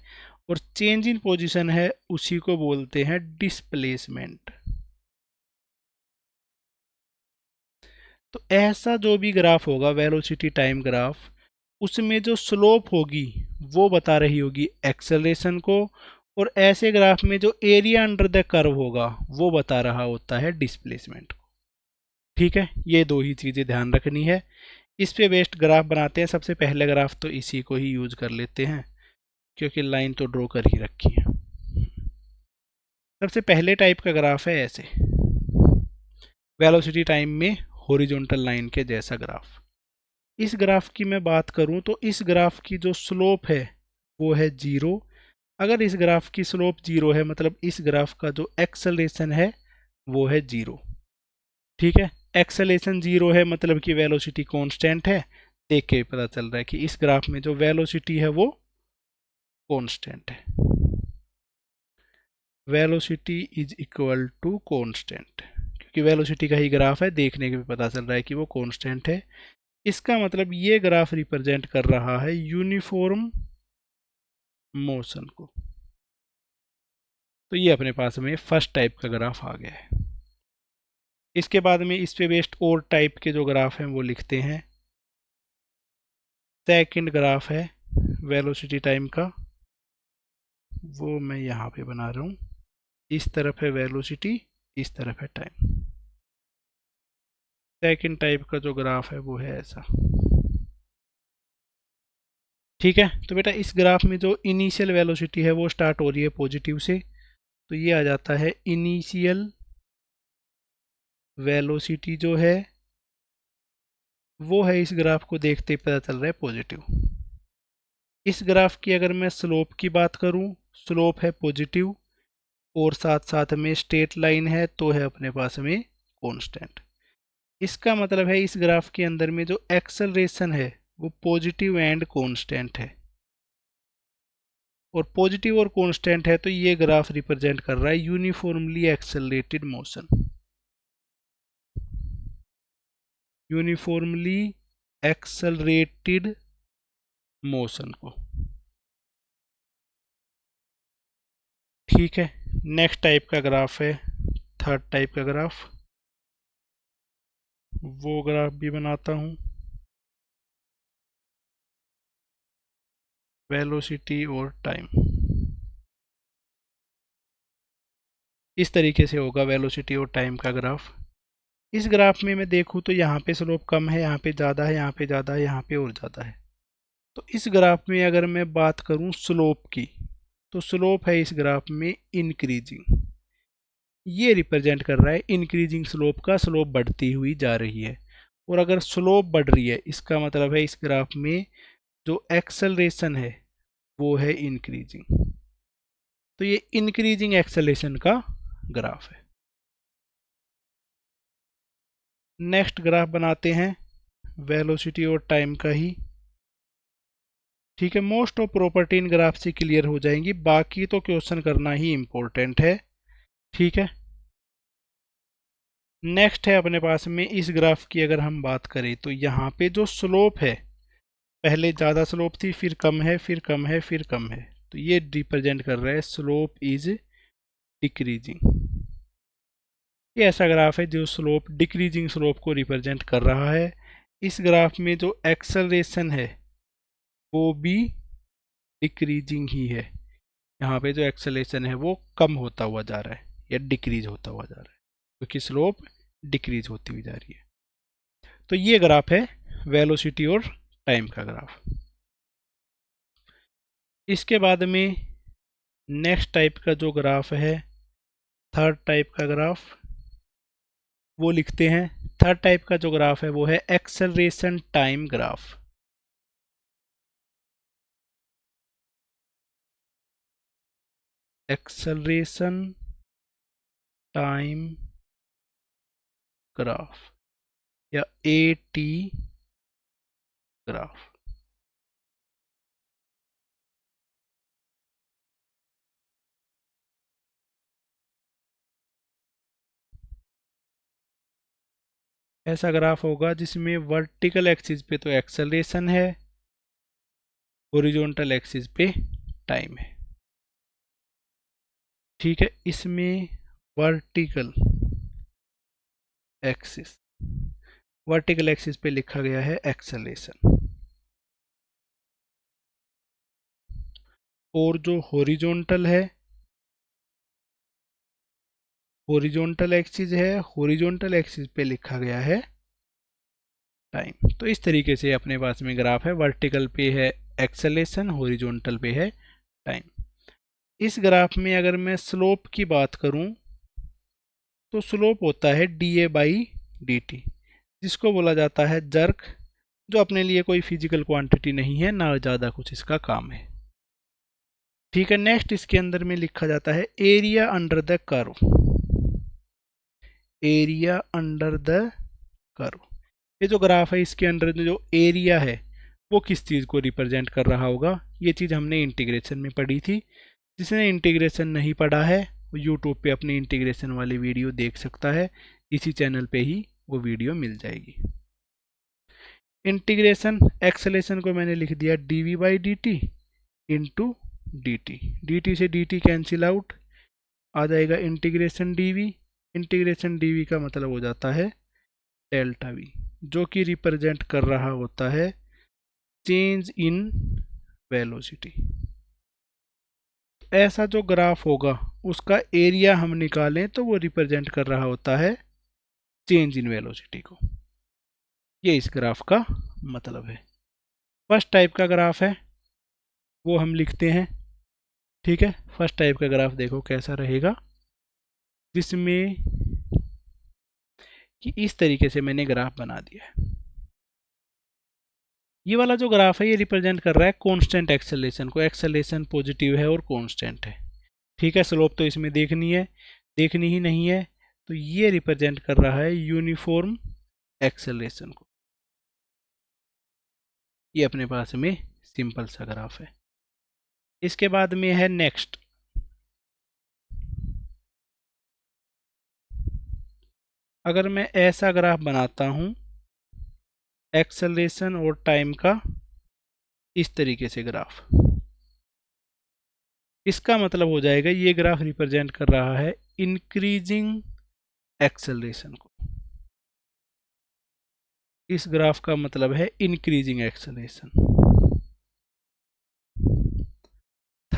और चेंज इन पोजीशन है उसी को बोलते हैं डिस्प्लेसमेंट। तो ऐसा जो भी ग्राफ होगा वेलोसिटी टाइम ग्राफ, उसमें जो स्लोप होगी वो बता रही होगी एक्सेलरेशन को, और ऐसे ग्राफ में जो एरिया अंडर द कर्व होगा वो बता रहा होता है डिस्प्लेसमेंट को, ठीक है। ये दो ही चीज़ें ध्यान रखनी है। इस पे बेस्ड ग्राफ बनाते हैं। सबसे पहले ग्राफ तो इसी को ही यूज कर लेते हैं क्योंकि लाइन तो ड्रॉ कर ही रखी है। सबसे पहले टाइप का ग्राफ है ऐसे, वेलोसिटी टाइम में हॉरिजॉन्टल लाइन के जैसा ग्राफ। इस ग्राफ की मैं बात करूं तो इस ग्राफ की जो स्लोप है वो है 0। अगर इस ग्राफ की स्लोप 0 है मतलब इस ग्राफ का जो एक्सेलरेशन है वो है 0, ठीक है। एक्सेलरेशन 0 है मतलब कि वेलोसिटी कांस्टेंट है। देख के पता चल रहा है कि इस ग्राफ में जो वेलोसिटी है वो कांस्टेंट है, velocity is equal to constant, क्योंकि वेलोसिटी का ही ग्राफ है, देखने के भी पता चल रहा है कि वो कांस्टेंट है। इसका मतलब ये ग्राफ रिप्रेजेंट कर रहा है यूनिफॉर्म मोशन को। तो ये अपने पास में फर्स्ट टाइप का ग्राफ आ गया है। इसके बाद में इस पे बेस्ड और टाइप के जो ग्राफ हैं वो लिखते हैं। सेकंड ग्राफ है वेलोसिटी टाइम का, वो मैं यहाँ पे बना रहा हूँ। इस तरफ है वेलोसिटी, इस तरफ है टाइम। सेकंड टाइप का जो ग्राफ है वो है ऐसा, ठीक है। तो बेटा इस ग्राफ में जो इनिशियल वेलोसिटी है वो स्टार्ट हो रही है पॉजिटिव से, तो ये आ जाता है इनिशियल वेलोसिटी जो है वो है, इस ग्राफ को देखते ही पता चल रहा है पॉजिटिव। इस ग्राफ की अगर मैं स्लोप की बात करूं, स्लोप है पॉजिटिव और साथ साथ में स्ट्रेट लाइन है तो है अपने पास में कांस्टेंट। इसका मतलब है इस ग्राफ के अंदर में जो एक्सेलरेशन है वो पॉजिटिव एंड कांस्टेंट है, और पॉजिटिव और कांस्टेंट है तो ये ग्राफ रिप्रेजेंट कर रहा है uniformly accelerated motion, uniformly accelerated motion को, ठीक है। नेक्स्ट टाइप का ग्राफ है थर्ड टाइप का ग्राफ, वो ग्राफ भी बनाता हूँ। वेलोसिटी और टाइम। इस तरीके से होगा वेलोसिटी और टाइम का ग्राफ। इस ग्राफ में मैं देखूँ तो यहाँ पे स्लोप कम है, यहाँ पे ज़्यादा है, यहाँ पे ज़्यादा है, यहाँ पे और ज़्यादा है। तो इस ग्राफ में अगर मैं बात करूँ स्लोप की, तो स्लोप है इस ग्राफ में इंक्रीजिंग। ये रिप्रेजेंट कर रहा है इंक्रीजिंग स्लोप का, स्लोप बढ़ती हुई जा रही है। और अगर स्लोप बढ़ रही है इसका मतलब है इस ग्राफ में जो एक्सेलरेशन है वो है इंक्रीजिंग। तो ये इंक्रीजिंग एक्सेलरेशन का ग्राफ है। नेक्स्ट ग्राफ बनाते हैं वेलोसिटी और टाइम का ही। ठीक है, most of property in graph से क्लियर हो जाएंगी, बाकी तो क्वेश्चन करना ही इम्पोर्टेंट है। ठीक है, नेक्स्ट है अपने पास में इस ग्राफ की अगर हम बात करें तो यहाँ पे जो स्लोप है, पहले ज़्यादा स्लोप थी, फिर कम है, फिर कम है, फिर कम है। तो ये रिप्रेजेंट कर रहा है स्लोप इज डिक्रीजिंग। ये ऐसा ग्राफ है जो स्लोप डिक्रीजिंग स्लोप को रिप्रेजेंट कर रहा है। इस ग्राफ में जो एक्सेलरेशन है वो भी डिक्रीजिंग ही है। यहाँ पे जो एक्सेलरेशन है वो कम होता हुआ जा रहा है या डिक्रीज होता हुआ जा रहा है, क्योंकि स्लोप डिक्रीज होती हुई जा रही है। तो ये ग्राफ है वेलोसिटी और टाइम का ग्राफ। इसके बाद में नेक्स्ट टाइप का जो ग्राफ है, थर्ड टाइप का ग्राफ, वो लिखते हैं। थर्ड टाइप का जो ग्राफ है वो है acceleration time graph. Acceleration time graph या AT ग्राफ। ऐसा ग्राफ होगा जिसमें वर्टिकल एक्सिस पे तो एक्सेलरेशन है, हॉरिजॉन्टल एक्सिस पे टाइम है। ठीक है, इसमें वर्टिकल एक्सिस, वर्टिकल एक्सिस पे लिखा गया है एक्सेलरेशन, और जो हॉरिजॉन्टल है, हॉरिजॉन्टल एक्सिस है, हॉरिजॉन्टल एक्सिस पे लिखा गया है टाइम। तो इस तरीके से अपने पास में ग्राफ है, वर्टिकल पे है एक्सेलरेशन, हॉरिजॉन्टल पे है टाइम। इस ग्राफ में अगर मैं स्लोप की बात करूं तो स्लोप होता है dA/dt, जिसको बोला जाता है जर्क, जो अपने लिए कोई फिजिकल क्वांटिटी नहीं है, ना ज़्यादा कुछ इसका काम है। ठीक है, नेक्स्ट इसके अंदर में लिखा जाता है area under the curve. Area under the curve, ये जो ग्राफ है इसके अंदर जो एरिया है वो किस चीज़ को रिप्रेजेंट कर रहा होगा, ये चीज़ हमने इंटीग्रेशन में पढ़ी थी। जिसने इंटीग्रेशन नहीं पढ़ा है वो यूट्यूब पे अपनी इंटीग्रेशन वाली वीडियो देख सकता है, इसी चैनल पे ही वो वीडियो मिल जाएगी। इंटीग्रेशन एक्सेलेरेशन को मैंने लिख दिया dV/dt इंटू dt, dt से dt कैंसिल आउट, आ जाएगा इंटीग्रेशन dV। इंटीग्रेशन dV का मतलब हो जाता है डेल्टा V, जो कि रिप्रेजेंट कर रहा होता है चेंज इन वेलोसिटी। ऐसा जो ग्राफ होगा उसका एरिया हम निकालें तो वो रिप्रेजेंट कर रहा होता है चेंज इन वेलोसिटी को। ये इस ग्राफ का मतलब है। फर्स्ट टाइप का ग्राफ है वो हम लिखते हैं। ठीक है, फर्स्ट टाइप का ग्राफ देखो कैसा रहेगा, जिसमें कि इस तरीके से मैंने ग्राफ बना दिया है। ये वाला जो ग्राफ है ये रिप्रेजेंट कर रहा है कांस्टेंट एक्सेलरेशन को, एक्सेलरेशन पॉजिटिव है और कांस्टेंट है। ठीक है, स्लोप तो इसमें देखनी है, देखनी ही नहीं है, तो ये रिप्रेजेंट कर रहा है यूनिफॉर्म एक्सेलरेशन को। ये अपने पास में सिंपल सा ग्राफ है। इसके बाद में है नेक्स्ट, अगर मैं ऐसा ग्राफ बनाता हूं एक्सेलरेशन और टाइम का, इस तरीके से ग्राफ, इसका मतलब हो जाएगा ये ग्राफ रिप्रेजेंट कर रहा है इंक्रीजिंग एक्सेलरेशन को। इस ग्राफ का मतलब है इंक्रीजिंग एक्सेलरेशन।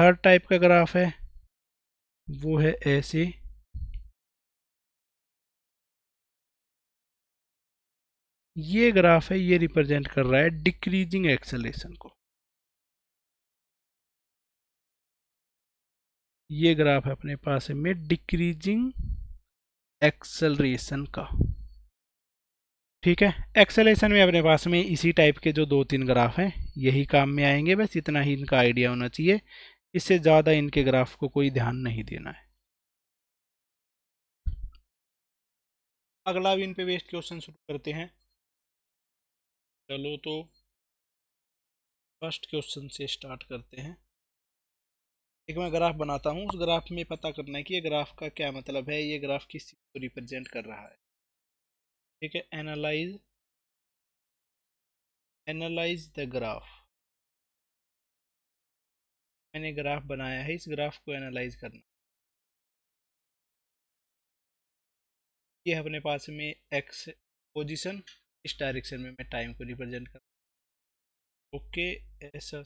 थर्ड टाइप का ग्राफ है वो है ऐसे, ये ग्राफ है, ये रिप्रेजेंट कर रहा है डिक्रीजिंग एक्सेलरेशन को। ये ग्राफ है अपने पास में डिक्रीजिंग एक्सेलरेशन का। ठीक है, एक्सेलरेशन में अपने पास में इसी टाइप के जो 2-3 ग्राफ हैं यही काम में आएंगे, बस इतना ही इनका आइडिया होना चाहिए, इससे ज़्यादा इनके ग्राफ को कोई ध्यान नहीं देना है। अगला भी इन पे बेस्ड क्वेश्चन शुरू करते हैं। चलो तो फर्स्ट क्वेश्चन से स्टार्ट करते हैं। एक मैं ग्राफ बनाता हूँ, उस ग्राफ में पता करना है कि ये ग्राफ का क्या मतलब है, ये ग्राफ किस चीज़ को रिप्रेजेंट कर रहा है। ठीक है, एनालाइज द ग्राफ। मैंने ग्राफ बनाया है, इस ग्राफ को एनालाइज करना। ये अपने पास में एक्स पोजीशन, इस डायरेक्शन में मैं टाइम को रिप्रेजेंट कर। ओके, ऐसा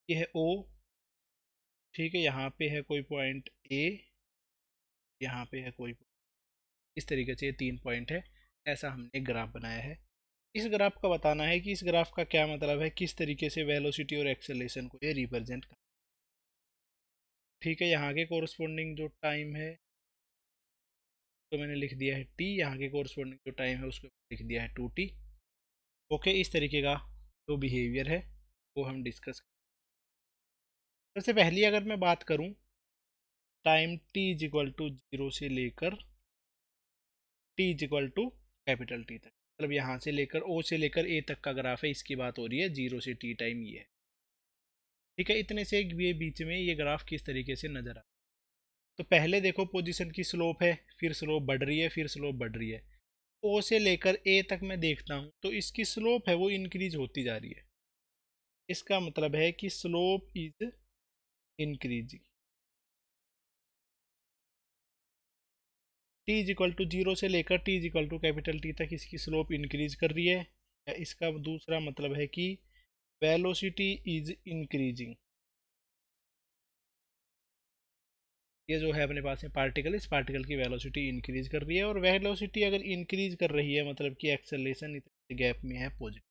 ये है ओ। ठीक है, यहाँ पे है कोई पॉइंट ए, यहाँ पे है कोई, इस तरीके से ये 3 पॉइंट है। ऐसा हमने एक ग्राफ बनाया है। इस ग्राफ का बताना है कि इस ग्राफ का क्या मतलब है, किस तरीके से वेलोसिटी और एक्सेलरेशन को ये रिप्रेजेंट कर। ठीक है, यहाँ के कोरस्पोंडिंग जो टाइम है तो मैंने लिख दिया है टी, यहाँ के कोरस्पोंडिंग जो टाइम है उसको लिख दिया है 2t। ओके, इस तरीके का जो बिहेवियर है वो हम डिस्कस। सबसे पहली अगर मैं बात करूँ, time t is equal to 0 से लेकर t is equal to capital T तक, मतलब यहाँ से लेकर O से लेकर A तक का ग्राफ है, इसकी बात हो रही है, 0 से t टाइम ये है। ठीक है, इतने से ये बीच में ये ग्राफ किस तरीके से नजर आ। तो पहले देखो पोजीशन की स्लोप है, फिर स्लोप बढ़ रही है, फिर स्लोप बढ़ रही है। O से लेकर A तक मैं देखता हूँ तो इसकी स्लोप है वो इंक्रीज होती जा रही है। इसका मतलब है कि slope is increasing. T is equal to 0 से लेकर T is equal to capital T तक इसकी स्लोप इंक्रीज कर रही है। इसका दूसरा मतलब है कि वेलोसिटी इज इंक्रीजिंग। ये जो है अपने पास में पार्टिकल, इस पार्टिकल की वेलोसिटी इंक्रीज कर रही है, और वेलोसिटी अगर इंक्रीज कर रही है मतलब कि एक्सेलरेशन गैप में है पॉजिटिव।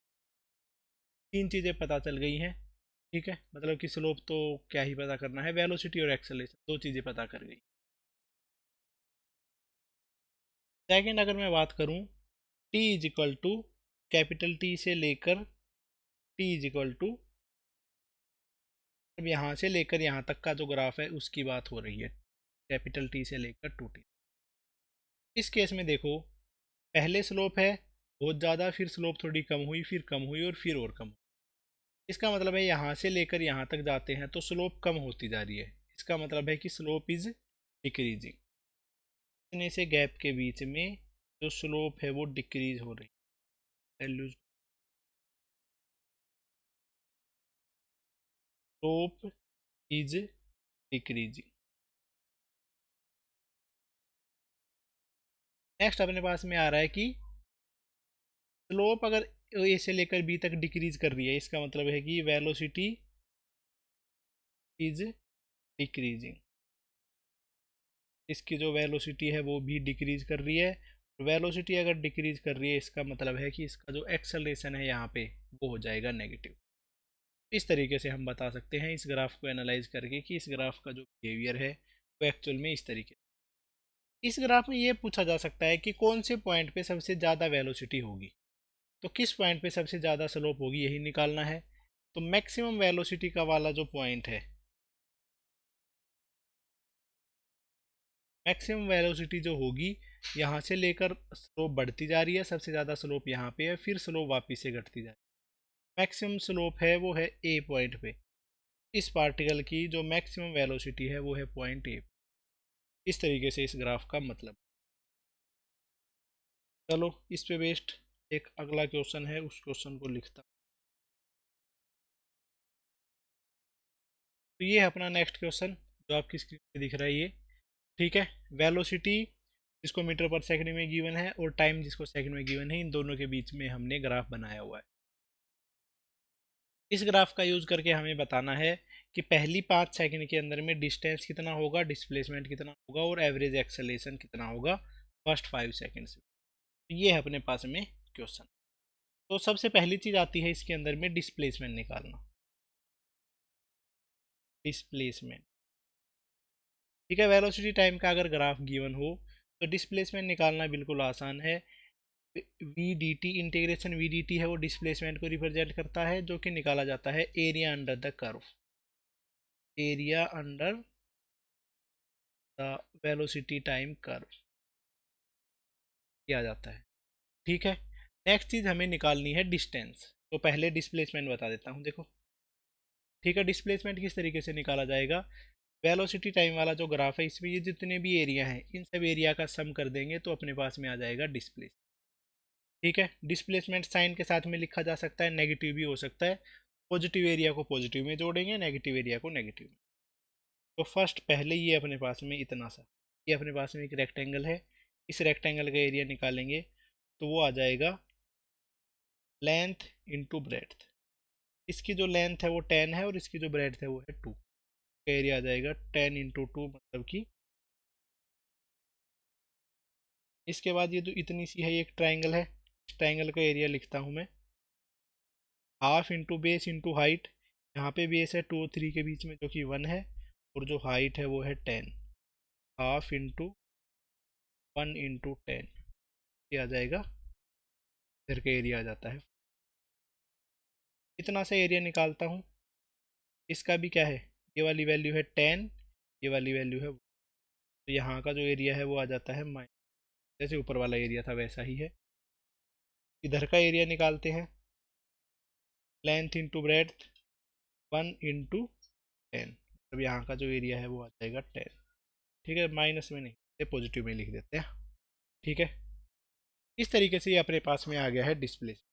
3 चीज़ें पता चल गई हैं। ठीक है, मतलब कि स्लोप तो क्या ही पता करना है, वेलोसिटी और एक्सेलरेशन 2 चीज़ें पता कर गई। सेकेंड अगर मैं बात करूँ, T is equal to capital T से लेकर टी इज इक्वल टू, अब यहाँ से लेकर यहाँ तक का जो ग्राफ है उसकी बात हो रही है, कैपिटल टी से लेकर 2t। इस केस में देखो, पहले स्लोप है बहुत ज़्यादा, फिर स्लोप थोड़ी कम हुई, फिर कम हुई और फिर और कम हुई। इसका मतलब है यहाँ से लेकर यहाँ तक जाते हैं तो स्लोप कम होती जा रही है, इसका मतलब है कि स्लोप इज डिक्रीजिंग। इतने से गैप के बीच में जो स्लोप है वो डिक्रीज हो रही है, values slope is decreasing. Next अपने पास में आ रहा है कि स्लोप अगर ए से लेकर बी तक डिक्रीज कर रही है, इसका मतलब है कि वेलोसिटी इज डिक्रीजिंग। इसकी जो वेलोसिटी है वो भी डिक्रीज कर रही है। वेलोसिटी अगर डिक्रीज कर रही है इसका मतलब है कि इसका जो एक्सेलरेशन है यहाँ पे वो हो जाएगा नेगेटिव। इस तरीके से हम बता सकते हैं इस ग्राफ को एनालाइज करके कि इस ग्राफ का जो बिहेवियर है वो एक्चुअल में इस तरीके। इस ग्राफ में ये पूछा जा सकता है कि कौन से पॉइंट पे सबसे ज़्यादा वेलोसिटी होगी, तो किस पॉइंट पे सबसे ज़्यादा स्लोप होगी यही निकालना है। तो मैक्सिमम वेलोसिटी का वाला जो पॉइंट है, मैक्सिमम वेलोसिटी जो होगी, यहाँ से लेकर स्लोप बढ़ती जा रही है, सबसे ज़्यादा स्लोप यहाँ पे है, फिर स्लोप वापस से घटती जा रही है। मैक्सिमम स्लोप है वो है ए पॉइंट पे, इस पार्टिकल की जो मैक्सिमम वेलोसिटी है वो है पॉइंट ए। इस तरीके से इस ग्राफ का मतलब। चलो इस पे बेस्ड एक अगला क्वेश्चन है, उस क्वेश्चन को लिखता। तो ये है अपना नेक्स्ट क्वेश्चन जो आपकी स्क्रीन पे दिख रहा है ये। ठीक है, वेलोसिटी जिसको मीटर पर सेकंड में गिवन है और टाइम जिसको सेकंड में गिवन है, इन दोनों के बीच में हमने ग्राफ बनाया हुआ है। इस ग्राफ का यूज करके हमें बताना है कि पहली 5 सेकंड के अंदर में डिस्टेंस कितना होगा, डिस्प्लेसमेंट कितना होगा और एवरेज एक्सेलरेशन कितना होगा फर्स्ट 5 सेकंड से। तो ये है अपने पास में क्वेश्चन। तो सबसे पहली चीज आती है इसके अंदर में डिस्प्लेसमेंट निकालना। डिस्प्लेसमेंट, ठीक है, वेलोसिटी टाइम का अगर ग्राफ गिवन हो तो डिस्प्लेसमेंट निकालना बिल्कुल आसान है। V D T, integration V D T है वो डिस्प्लेसमेंट को रिप्रेजेंट करता है, जो कि निकाला जाता है area under the curve, area under the velocity time curve किया जाता है। ठीक है, नेक्स्ट चीज हमें निकालनी है डिस्टेंस। तो पहले डिस्प्लेसमेंट बता देता हूँ, देखो। ठीक है, डिस्प्लेसमेंट किस तरीके से निकाला जाएगा, वेलोसिटी टाइम वाला जो ग्राफ है इसमें ये जितने भी एरिया हैं इन सब एरिया का सम कर देंगे तो अपने पास में आ जाएगा डिस्प्लेस। ठीक है, डिस्प्लेसमेंट साइन के साथ में लिखा जा सकता है, नेगेटिव भी हो सकता है। पॉजिटिव एरिया को पॉजिटिव में जोड़ेंगे, नेगेटिव एरिया को नेगेटिव में। तो फर्स्ट पहले ये अपने पास में इतना सा, ये अपने पास में एक रेक्टेंगल है, इस रेक्टेंगल का एरिया निकालेंगे तो वो आ जाएगा लेंथ इंटू ब्रेड्थ। इसकी जो लेंथ है वो 10 है और इसकी जो ब्रेड्थ है वो है 2। एरिया आ जाएगा 10 × 2, मतलब कि इसके बाद ये जो इतनी सी है ये एक ट्राइंगल है, इस ट्राइंगल का एरिया लिखता हूँ मैं half into base into height. यहाँ पे बेस है 2 और 3 के बीच में जो कि 1 है, और जो हाइट है वो है 10। हाफ इंटू 1 × 10, ये आ जाएगा, इधर का एरिया आ जाता है। इतना सा एरिया निकालता हूँ, इसका भी क्या है, ये वाली वैल्यू है 10, ये वाली वैल्यू है, तो यहाँ का जो एरिया है वो आ जाता है माइनस, जैसे ऊपर वाला एरिया था वैसा ही है। इधर का एरिया निकालते हैं, लेंथ इंटू ब्रेड्थ 1 × 10, अब यहाँ का जो एरिया है वो आ जाएगा 10। ठीक है, माइनस में नहीं, पॉजिटिव में लिख देते हैं। ठीक है, इस तरीके से ये अपने पास में आ गया है डिस्प्लेस।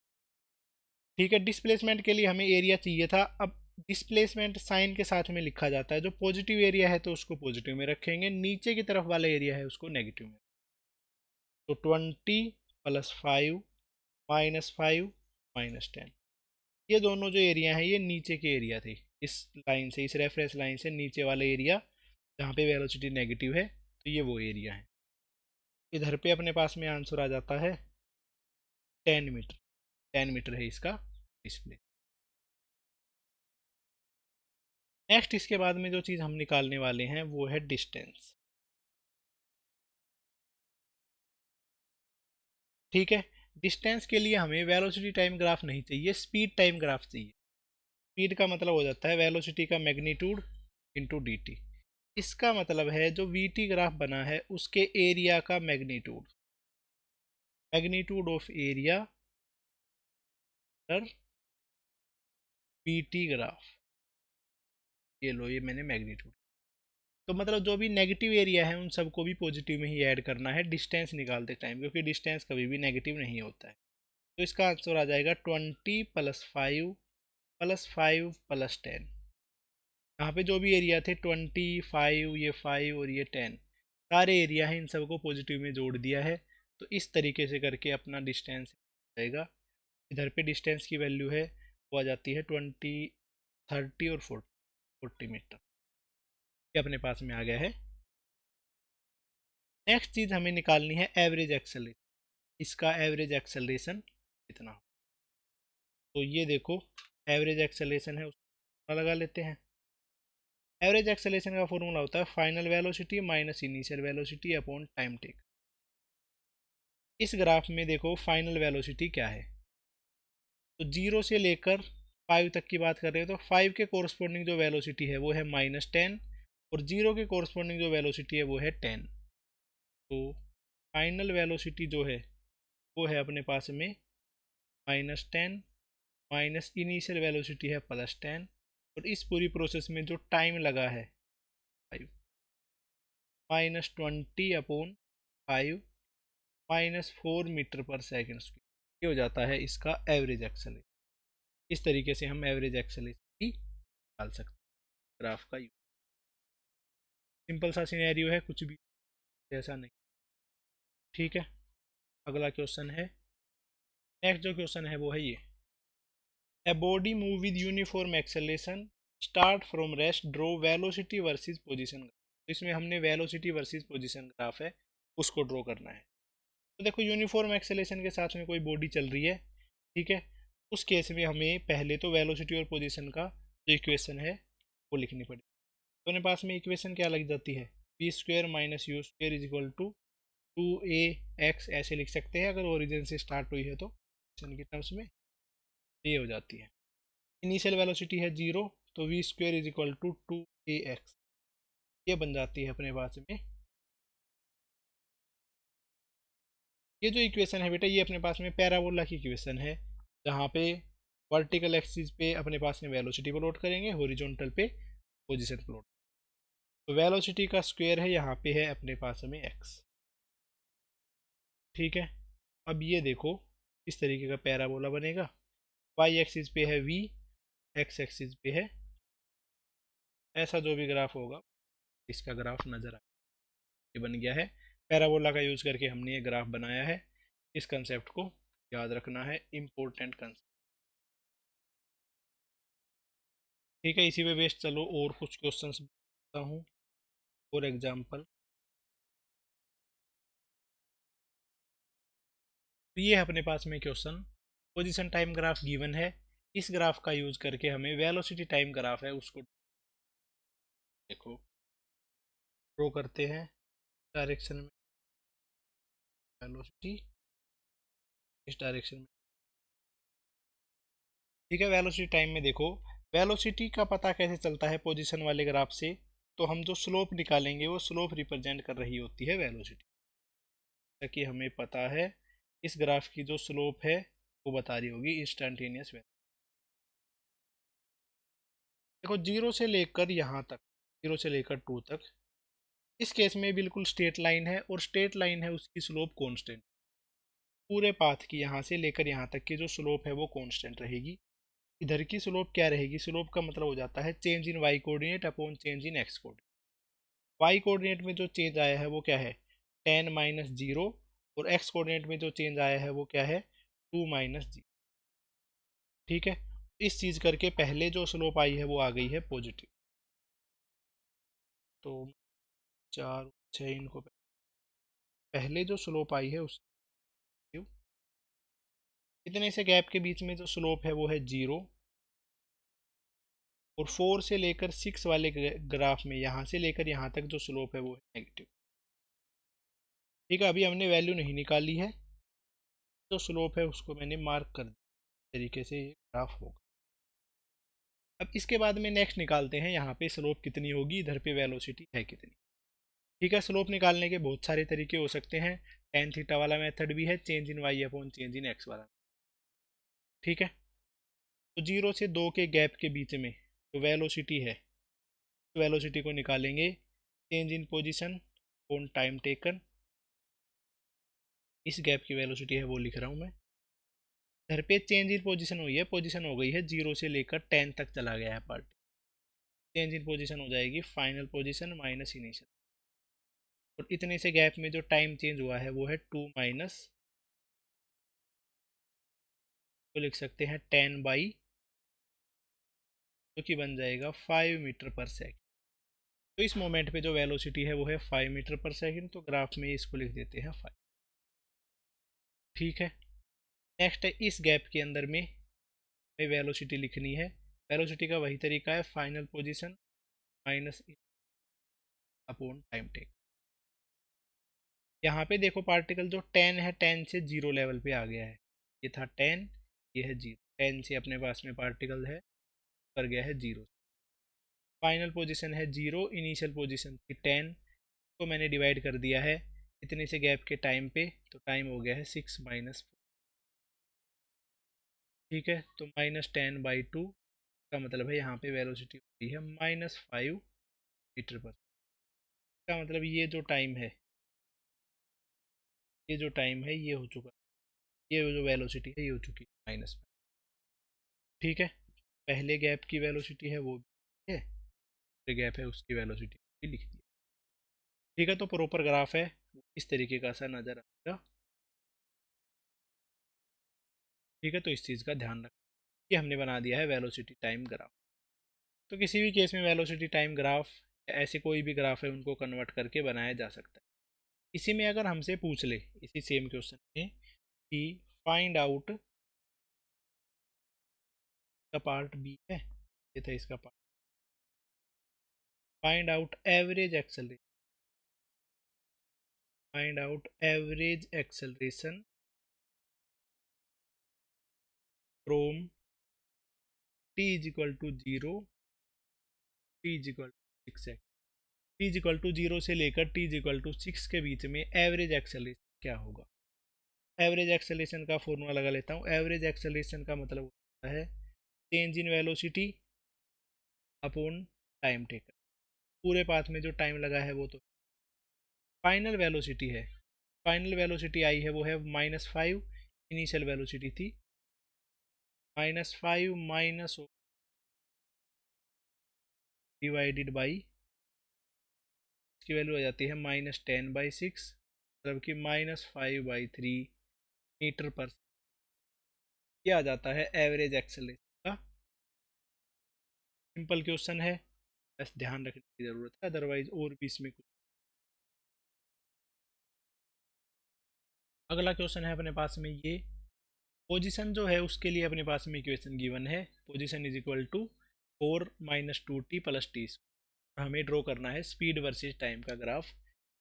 ठीक है, डिस्प्लेसमेंट के लिए हमें एरिया चाहिए था। अब डिस्प्लेसमेंट साइन के साथ में लिखा जाता है, जो पॉजिटिव एरिया है तो उसको पॉजिटिव में रखेंगे, नीचे की तरफ वाला एरिया है उसको नेगेटिव में। तो 20 + 5 - 5 - 10, ये दोनों जो एरिया हैं ये नीचे के एरिया थे। इस लाइन से, इस रेफरेंस लाइन से नीचे वाला एरिया जहाँ पे वेलोसिटी नेगेटिव है, तो ये वो एरिया है। इधर पे अपने पास में आंसर आ जाता है 10 मीटर। 10 मीटर है इसका डिस्प्ले। नेक्स्ट इसके बाद में जो चीज़ हम निकालने वाले हैं वो है डिस्टेंस। ठीक है, डिस्टेंस के लिए हमें वेलोसिटी टाइम ग्राफ नहीं चाहिए, स्पीड टाइम ग्राफ चाहिए। स्पीड का मतलब हो जाता है वेलोसिटी का मैग्नीट्यूड इंटू डी टी। इसका मतलब है जो वी टी ग्राफ बना है उसके एरिया का मैग्नीट्यूड, मैग्नीट्यूड ऑफ एरिया पर वी टी ग्राफ। ये लो, ये मैंने मैग्नीट्यूड। तो मतलब जो भी नेगेटिव एरिया है उन सबको भी पॉजिटिव में ही ऐड करना है डिस्टेंस निकालते टाइम, क्योंकि डिस्टेंस कभी भी नेगेटिव नहीं होता है। तो इसका आंसर आ जाएगा 20 + 5 + 5 + 10। यहाँ पे जो भी एरिया थे 25, ये 5 और ये 10, सारे एरिया हैं, इन सबको पॉजिटिव में जोड़ दिया है। तो इस तरीके से करके अपना डिस्टेंस जाएगा। इधर पे डिस्टेंस की वैल्यू है वो आ जाती है 20, 30 और 40 मीटर। ये अपने पास में आ गया है। नेक्स्ट चीज़ हमें निकालनी है एवरेज एक्सेलरेशन। इसका एवरेज एक्सेलरेशन कितना हो, तो ये देखो एवरेज एक्सेलरेशन है उसका लगा लेते हैं। एवरेज एक्सेलरेशन का फॉर्मूला होता है final velocity minus initial velocity upon time take. इस ग्राफ में देखो फाइनल वेलोसिटी क्या है, तो 0 से लेकर 5 तक की बात कर रहे हैं, तो 5 के कोरस्पॉन्डिंग जो वेलोसिटी है वो है -10, और 0 के कोरस्पॉन्डिंग जो वेलोसिटी है वो है 10। तो फाइनल वेलोसिटी जो है वो है अपने पास में -10 माइनस इनिशियल वेलोसिटी है +10, और इस पूरी प्रोसेस में जो टाइम लगा है 5, -20/5 -4 मीटर पर सेकेंड स्क्वायर, ये हो जाता है इसका एवरेज एक्सेलरेशन। इस तरीके से हम एवरेज एक्सेलरेशन भी निकाल सकते हैं ग्राफ का। सिंपल सा सिनेरियो है, कुछ भी ऐसा नहीं। ठीक है, अगला क्वेश्चन है, नेक्स्ट जो क्वेश्चन है वो है ये, a body move with uniform acceleration start from rest draw velocity versus position graph. इसमें हमने वेलोसिटी वर्सेस पोजीशन ग्राफ है उसको ड्रॉ करना है। तो देखो यूनिफॉर्म एक्सेलरेशन के साथ में कोई बॉडी चल रही है, ठीक है, उस केस में हमें पहले तो वेलोसिटी और पोजीशन का जो इक्वेशन है वो लिखनी पड़ेगी। तो अपने पास में इक्वेशन क्या लग जाती है, V square minus U square is equal to 2ax, ऐसे लिख सकते हैं अगर ओरिजिन से स्टार्ट हुई है तो की टर्म्स में ये हो जाती है। इनिशियल वेलोसिटी है 0, तो V square is equal to 2ax, ये बन जाती है अपने पास में। ये जो इक्वेशन है बेटा ये अपने पास में पैराबोला की इक्वेशन है, जहाँ पे वर्टिकल एक्सिस पे अपने पास में वेलोसिटी प्लॉट करेंगे, हॉरिजॉन्टल पे पोजीशन प्लॉट। तो वेलोसिटी का स्क्वायर है यहाँ पे है अपने पास में x, ठीक है। अब ये देखो इस तरीके का पैराबोला बनेगा, y एक्सिस पे है v, x एक्सिस पे है, ऐसा जो भी ग्राफ होगा इसका ग्राफ नजर आए, ये बन गया है। पैराबोला का यूज करके हमने ये ग्राफ बनाया है। इस कंसेप्ट को याद रखना है, इम्पोर्टेंट कंसेप्ट, ठीक है। इसी पे बेस्ड चलो और कुछ क्वेश्चंस बताता हूँ। फॉर एग्जांपल तो ये है अपने पास में question, position time graph given है, इस ग्राफ का यूज करके हमें वेलोसिटी टाइम ग्राफ है उसको देखो ड्रॉ करते हैं। डायरेक्शन में वेलोसिटी, इस डायरेक्शन में, ठीक है। वेलोसिटी टाइम में देखो, वेलोसिटी का पता कैसे चलता है पोजीशन वाले ग्राफ से, तो हम जो स्लोप निकालेंगे वो स्लोप रिप्रेजेंट कर रही होती है वेलोसिटी, ताकि हमें पता है इस ग्राफ की जो स्लोप है वो बता रही होगी इंस्टेंटेनियस वेलोसिटी। देखो जीरो से लेकर यहाँ तक, जीरो से लेकर 2 तक, इस केस में बिल्कुल स्ट्रेट लाइन है और स्ट्रेट लाइन है उसकी स्लोप कांस्टेंट, पूरे पाथ की यहाँ से लेकर यहाँ तक की जो स्लोप है वो कांस्टेंट रहेगी। इधर की स्लोप क्या रहेगी, स्लोप का मतलब हो जाता है change in Y coordinate upon change in X coordinate. Y coordinate में जो चेंज आया है वो क्या है, 10 माइनस जीरो, और एक्स कोऑर्डिनेट में जो चेंज आया है वो क्या है, 2 माइनस जीरो, ठीक है। इस चीज़ करके पहले जो स्लोप आई है वो आ गई है पॉजिटिव, तो 4 6 इनको पहले जो स्लोप आई है उस, इतने से गैप के बीच में जो स्लोप है वो है 0, और 4 से लेकर 6 वाले ग्राफ में यहाँ से लेकर यहाँ तक जो स्लोप है वो है नेगेटिव, ठीक है। अभी हमने वैल्यू नहीं निकाली है, जो स्लोप है उसको मैंने मार्क कर दिया, तरीके से ये ग्राफ होगा। अब इसके बाद में नेक्स्ट निकालते हैं, यहाँ पे स्लोप कितनी होगी, इधर पे वेलोसिटी है कितनी, ठीक है। स्लोप निकालने के बहुत सारे तरीके हो सकते हैं, टेन थीटा वाला मेथड भी है, change in Y upon change in X वाला, ठीक है। तो 0 से 2 के गैप के बीच में जो वेलोसिटी है, तो वेलोसिटी को निकालेंगे change in position on time taken, इस गैप की वेलोसिटी है वो लिख रहा हूँ मैं। इधर पे चेंज इन पोजीशन हुई है, पोजीशन हो गई है 0 से लेकर 10 तक चला गया है पार्ट, चेंज इन पोजीशन हो जाएगी फाइनल पोजीशन माइनस इनिशियल, और इतने से गैप में जो टाइम चेंज हुआ है वो है 2 माइनस, तो लिख सकते हैं 10/, जो कि बन जाएगा 5 मीटर पर सेकेंड। तो इस मोमेंट पे जो वेलोसिटी है वो है 5 मीटर पर सेकेंड, तो ग्राफ में इसको लिख देते हैं 5, ठीक है। नेक्स्ट है इस गैप के अंदर में हमें वेलोसिटी लिखनी है, वेलोसिटी का वही तरीका है, final position minus upon time take. यहाँ पे देखो पार्टिकल जो 10 है 10 से 0 लेवल पे आ गया है, ये था 10, ये है 0, 10 से अपने पास में पार्टिकल है कर गया है 0, फाइनल पोजीशन है 0, इनिशियल पोजीशन थी 10, को मैंने डिवाइड कर दिया है इतने से गैप के टाइम पे, तो टाइम हो गया है 6 माइनस, ठीक है। तो -10/2 का मतलब है यहाँ पे वेलोसिटी होती है -5 मीटर पर, इसका मतलब ये जो टाइम है ये हो चुका, ये जो वेलोसिटी है ये हो चुकी है -5, ठीक है। पहले गैप की वेलोसिटी है वो भी है, गैप है उसकी वेलोसिटी भी लिख दी, ठीक है। तो प्रॉपर ग्राफ है इस तरीके का सा नज़र आएगा। ठीक है, तो इस चीज़ का ध्यान रखें कि हमने बना दिया है वेलोसिटी टाइम ग्राफ। तो किसी भी केस में वेलोसिटी टाइम ग्राफ, ऐसे कोई भी ग्राफ है, उनको कन्वर्ट करके बनाया जा सकता है। इसी में अगर हमसे पूछ ले, इसी सेम क्वेश्चन में, कि फाइंड आउट का पार्ट बी है, ये था इसका part, find out average acceleration, find out average acceleration from T is equal to zero, T is equal to 6 है, T is equal to zero से लेकर टी इज इक्वल टू 6 के बीच में एवरेज एक्सेलरेशन क्या होगा। एवरेज एक्सेलरेशन का formula लगा लेता हूँ। एवरेज एक्सेलरेशन का मतलब होता है change in velocity upon time taken. पूरे पाथ में जो टाइम लगा है वो तो फाइनल वेलोसिटी है, फाइनल वेलोसिटी आई है वो है -5, इनिशियल वेलोसिटी थी -5 माइनस डिवाइडेड बाई, इसकी वैल्यू आ जाती है -10/6, मतलब कि -5/3 मीटर पर। ये आ जाता है एवरेज एक्सेलरेशन का। सिंपल क्वेश्चन है, बस ध्यान रखने की ज़रूरत है, अदरवाइज और भी इसमें कुछ। अगला क्वेश्चन है अपने पास में ये, पोजीशन जो है उसके लिए अपने पास में इक्वेशन गिवन है, position is equal to 4 - 2t + t। हमें ड्रॉ करना है स्पीड वर्सेस टाइम का ग्राफ,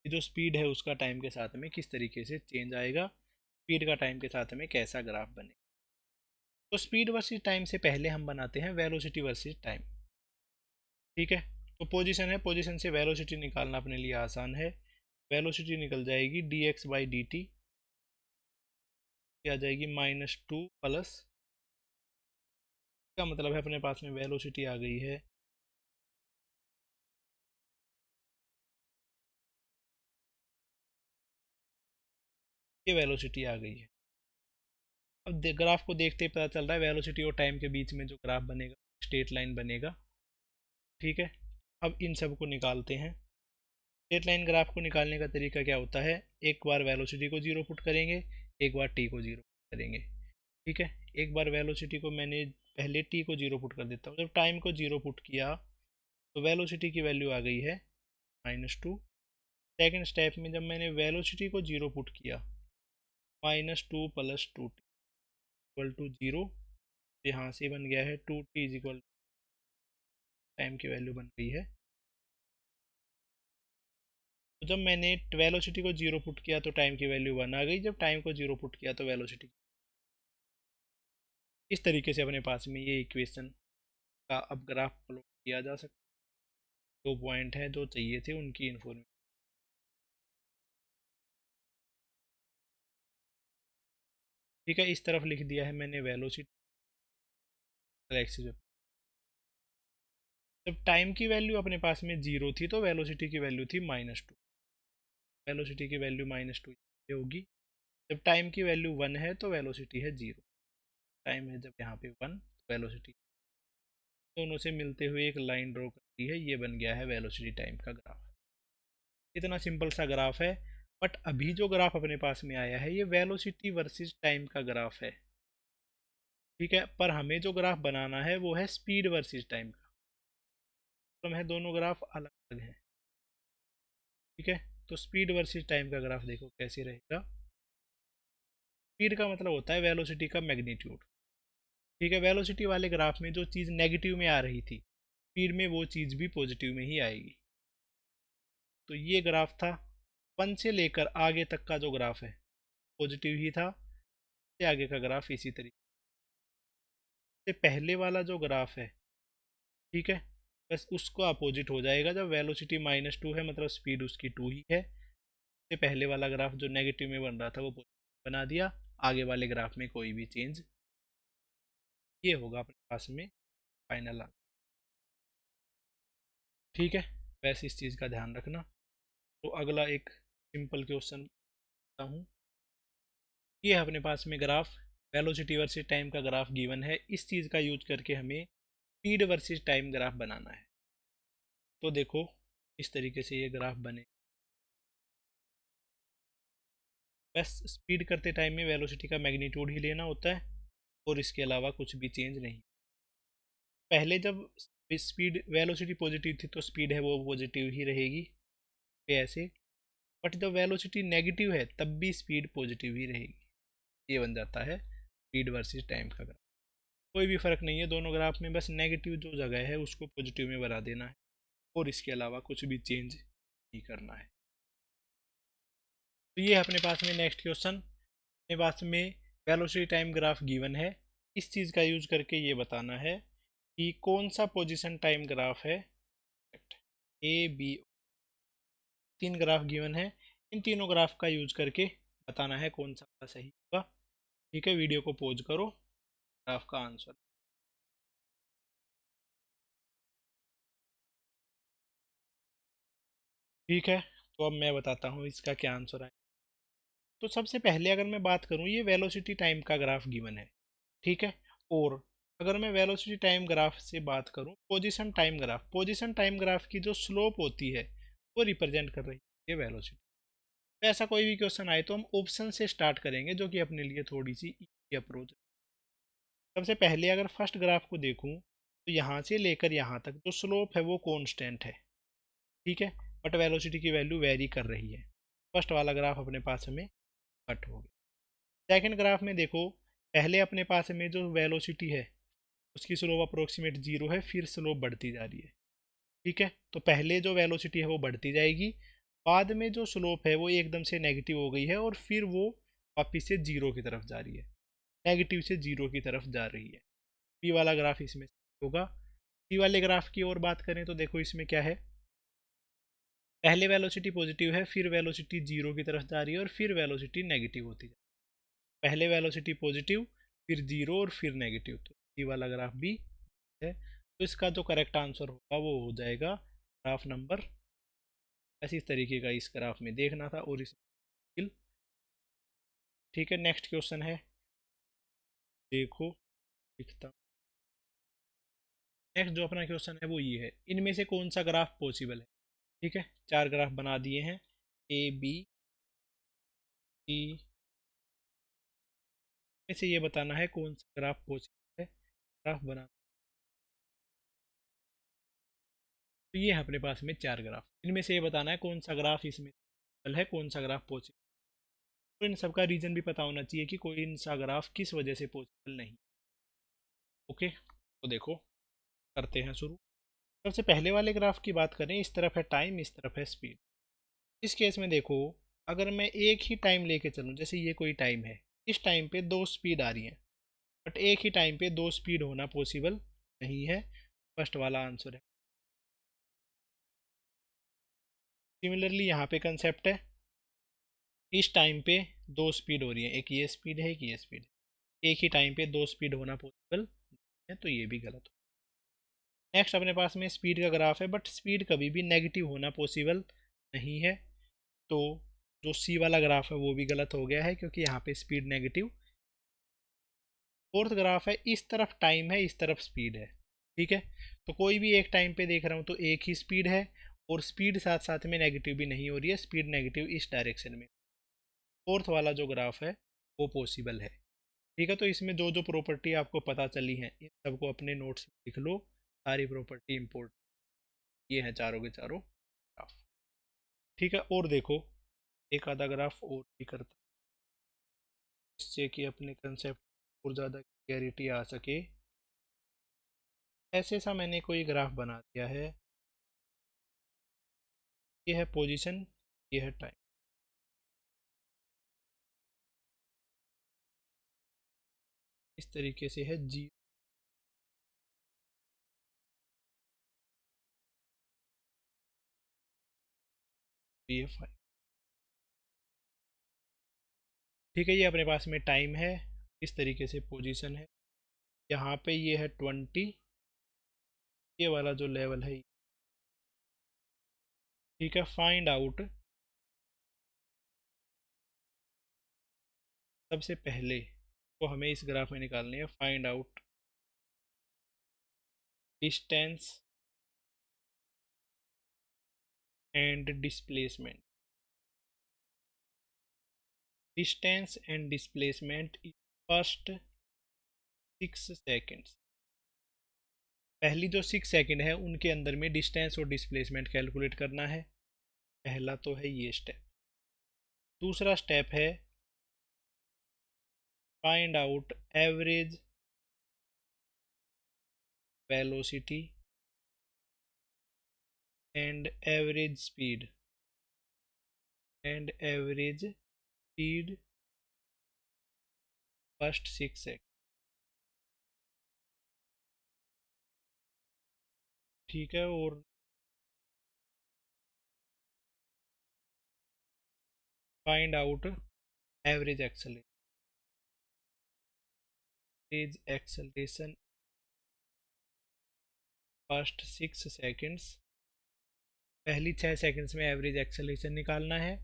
कि जो स्पीड है उसका टाइम के साथ में किस तरीके से चेंज आएगा, स्पीड का टाइम के साथ में कैसा ग्राफ बने। तो स्पीड वर्सेस टाइम से पहले हम बनाते हैं वेलोसिटी वर्सेस टाइम। ठीक है, तो पोजीशन है, पोजीशन से वेलोसिटी निकालना अपने लिए आसान है। वेलोसिटी निकल जाएगी dx/dt, आ जाएगी -2 प्लस, का मतलब है अपने पास में वेलोसिटी आ गई है ये वेलोसिटी आ गई है। अब ग्राफ को देखते ही पता चल रहा है वेलोसिटी और टाइम के बीच में जो ग्राफ बनेगा स्ट्रेट लाइन बनेगा। ठीक है, अब इन सब को निकालते हैं। स्ट्रेट लाइन ग्राफ को निकालने का तरीका क्या होता है, एक बार वेलोसिटी को जीरो पुट करेंगे, एक बार टी को जीरो पुट करेंगे। ठीक है, एक बार वेलोसिटी को मैंने पहले टी को जीरो पुट कर देता हूँ, जब टाइम को जीरो पुट किया तो वेलोसिटी की वैल्यू आ गई है -2। सेकेंड स्टेप में जब मैंने वेलोसिटी को जीरो पुट किया, -2 + 2t इक्वल टू जीरो, यहाँ से बन गया है 2t इज इक्वल, टाइम की वैल्यू बन गई है। तो जब मैंने वेलोसिटी को जीरो पुट किया तो टाइम की वैल्यू 1 आ गई, जब टाइम को जीरो पुट किया तो वेलोसिटी। इस तरीके से अपने पास में ये इक्वेशन का अब ग्राफ प्लॉट किया जा सकता है। 2 पॉइंट है जो चाहिए थे उनकी इन्फॉर्मेशन। ठीक है, इस तरफ लिख दिया है मैंने वेलोसिटी एक्सिस। जब टाइम की वैल्यू अपने पास में जीरो थी तो वेलोसिटी की वैल्यू थी -2, वेलोसिटी की वैल्यू -2 होगी। जब टाइम की वैल्यू 1 है तो वेलोसिटी है जीरो, टाइम है जब यहाँ पे 1, वेलोसिटी, दोनों से मिलते हुए एक लाइन ड्रॉ करती है, ये बन गया है वेलोसिटी टाइम का ग्राफ। इतना सिंपल सा ग्राफ है। बट अभी जो ग्राफ अपने पास में आया है ये वेलोसिटी वर्सेस टाइम का ग्राफ है। ठीक है, पर हमें जो ग्राफ बनाना है वो है स्पीड वर्सेस टाइम का, तो है दोनों ग्राफ अलग अलग हैं। ठीक है, तो स्पीड वर्सेस टाइम का ग्राफ देखो कैसे रहेगा। स्पीड का मतलब होता है वेलोसिटी का मैग्नीट्यूड। ठीक है, वेलोसिटी वाले ग्राफ में जो चीज़ नेगेटिव में आ रही थी, स्पीड में वो चीज़ भी पॉजिटिव में ही आएगी। तो ये ग्राफ था, 1 से लेकर आगे तक का जो ग्राफ है पॉजिटिव ही था, से आगे का ग्राफ इसी तरीके से। पहले वाला जो ग्राफ है, ठीक है, बस उसको अपोजिट हो जाएगा, जब वेलोसिटी -2 है मतलब स्पीड उसकी 2 ही है। से पहले वाला ग्राफ जो नेगेटिव में बन रहा था वो पॉजिटिव बना दिया, आगे वाले ग्राफ में कोई भी चेंज, ये होगा अपने पास में फाइनल आंसर। ठीक है, वैसे इस चीज़ का ध्यान रखना। तो अगला एक सिंपल क्वेश्चन करता हूँ। ये है अपने पास में ग्राफ, वेलोसिटी वर्सेस टाइम का ग्राफ गिवन है, इस चीज़ का यूज करके हमें स्पीड वर्सेस टाइम ग्राफ बनाना है। तो देखो इस तरीके से ये ग्राफ बने, बस स्पीड करते टाइम में वेलोसिटी का मैग्नीट्यूड ही लेना होता है और इसके अलावा कुछ भी चेंज नहीं। पहले जब स्पीड वेलोसिटी पॉजिटिव थी तो स्पीड है वो पॉजिटिव ही रहेगी, पे ऐसे। बट जब वेलोसिटी नेगेटिव है तब भी स्पीड पॉजिटिव ही रहेगी। ये बन जाता है स्पीड वर्सेस टाइम का ग्राफ। कोई भी फर्क नहीं है दोनों ग्राफ में, बस नेगेटिव जो जगह है उसको पॉजिटिव में बना देना है और इसके अलावा कुछ भी चेंज नहीं करना है। तो ये अपने पास में नेक्स्ट क्वेश्चन, अपने पास में वेलोसिटी टाइम ग्राफ गिवन है। इस चीज़ का यूज करके ये बताना है कि कौन सा पोजीशन टाइम ग्राफ है। ए बी, तीन ग्राफ गिवन है, इन तीनों ग्राफ का यूज करके बताना है कौन सा सही होगा। ठीक है, वीडियो को पॉज करो, ग्राफ का आंसर। ठीक है, तो अब मैं बताता हूँ इसका क्या आंसर है। तो सबसे पहले अगर मैं बात करूँ, ये वेलोसिटी टाइम का ग्राफ गिवन है, ठीक है। और अगर मैं वेलोसिटी टाइम ग्राफ से बात करूँ, पोजीशन टाइम ग्राफ की जो स्लोप होती है वो रिप्रेजेंट कर रही है वेलोसिटी। तो ऐसा कोई भी क्वेश्चन आए तो हम ऑप्शन से स्टार्ट करेंगे, जो कि अपने लिए थोड़ी सी इजी अप्रोच है। सबसे पहले अगर फर्स्ट ग्राफ को देखूं तो यहाँ से लेकर यहाँ तक जो स्लोप है वो कांस्टेंट है, ठीक है। बट वेलोसिटी की वैल्यू वेरी कर रही है। फर्स्ट वाला ग्राफ अपने पास में कट हो गया। सेकंड ग्राफ में देखो, पहले अपने पास में जो वेलोसिटी है उसकी स्लोप अप्रोक्सीमेट जीरो है, फिर स्लोप बढ़ती जा रही है, ठीक है। तो पहले जो वेलोसिटी है वो बढ़ती जाएगी, बाद में जो स्लोप है वो एकदम से नेगेटिव हो गई है और फिर वो वापिस से जीरो की तरफ जा रही है, नेगेटिव से जीरो की तरफ जा रही है। बी वाला ग्राफ इसमें होगा। सी वाले ग्राफ की और बात करें तो देखो इसमें क्या है, पहले वेलोसिटी पॉजिटिव है, फिर वेलोसिटी जीरो की तरफ जा रही है और फिर वेलोसिटी नेगेटिव होती है। पहले वेलोसिटी पॉजिटिव, फिर जीरो और फिर नेगेटिव, तो सी वाला ग्राफ भी है। तो इसका जो करेक्ट आंसर होगा वो हो जाएगा ग्राफ नंबर, ऐसी तरीके का इस ग्राफ में देखना था और इस, ठीक है। नेक्स्ट क्वेश्चन है, देखो लिखता हूँ। नेक्स्ट जो अपना क्वेश्चन है वो ये है, इनमें से कौन सा ग्राफ पॉसिबल है। ठीक है, चार ग्राफ बना दिए हैं, ए बी सी में से ये बताना है कौन सा ग्राफ पॉसिबल है, ग्राफ बना। तो ये है अपने पास में चार ग्राफ, इनमें से ये बताना है कौन सा ग्राफ इसमें पॉसिबल है, कौन सा ग्राफ पॉसिबल। तो इन सबका रीजन भी पता होना चाहिए कि कोई इन सा ग्राफ किस वजह से पॉसिबल नहीं। ओके, तो देखो करते हैं शुरू। सबसे पहले वाले ग्राफ की बात करें, इस तरफ है टाइम, इस तरफ है स्पीड। इस केस में देखो, अगर मैं एक ही टाइम लेके चलूँ, जैसे ये कोई टाइम है, इस टाइम पे दो स्पीड आ रही है, बट एक ही टाइम पे दो स्पीड होना पॉसिबल नहीं है। फर्स्ट वाला आंसर है। सिमिलरली यहाँ पे कंसेप्ट है, इस टाइम पे दो स्पीड हो रही है, एक ये स्पीड है एक ये स्पीड है, एक ही टाइम पे दो स्पीड होना पॉसिबल है, तो ये भी गलत हो। नेक्स्ट अपने पास में स्पीड का ग्राफ है, बट स्पीड कभी भी नेगेटिव होना पॉसिबल नहीं है, तो जो सी वाला ग्राफ है वो भी गलत हो गया है क्योंकि यहाँ पे स्पीड नेगेटिव। फोर्थ ग्राफ है, इस तरफ टाइम है इस तरफ स्पीड है, ठीक है। तो कोई भी एक टाइम पे देख रहा हूँ तो एक ही स्पीड है, और स्पीड साथ साथ में नेगेटिव भी नहीं हो रही है, स्पीड नेगेटिव इस डायरेक्शन में। फोर्थ वाला जो ग्राफ है वो पॉसिबल है, ठीक है। तो इसमें जो जो प्रॉपर्टी आपको पता चली है इन सबको अपने नोट्स में लिख लो, सारी प्रॉपर्टी इंपोर्ट, ये है चारों के चारों ग्राफ, ठीक है। और देखो एक आधा ग्राफ और भी करता, जिससे कि अपने कंसेप्ट और ज़्यादा क्लैरिटी आ सके। ऐसे सा मैंने कोई ग्राफ बना दिया है, ये है पोजीशन, ये है टाइम, इस तरीके से है जी, ये 5, ठीक है। ये अपने पास में टाइम है, इस तरीके से पोजीशन है, यहाँ पे ये है 20, ये वाला जो लेवल है, ठीक है। फाइंड आउट, सबसे पहले तो हमें इस ग्राफ में निकालनी है, find out distance and displacement. Distance and displacement first 6 seconds. पहली जो 6 सेकेंड है उनके अंदर में डिस्टेंस और डिस्प्लेसमेंट कैलकुलेट करना है। पहला तो है ये स्टेप। दूसरा स्टेप है find out average velocity and average speed first 6 second. ठीक है। और find out average acceleration first 6 seconds. पहली 6 सेकेंड्स में एवरेज एक्सेलरेशन निकालना है।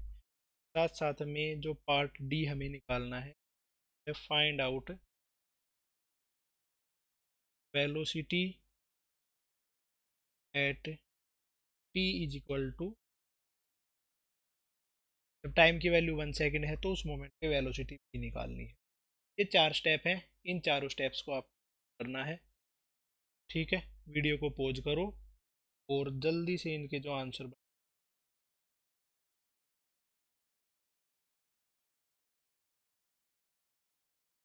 साथ साथ में जो पार्ट डी हमें निकालना है, find out velocity at T is equal to, जब टाइम की वैल्यू 1 सेकेंड है तो उस मोमेंट पे वेलोसिटी भी निकालनी है। ये 4 स्टेप हैं, इन चारों स्टेप्स को आप करना है। ठीक है, वीडियो को पॉज करो और जल्दी से इनके जो आंसर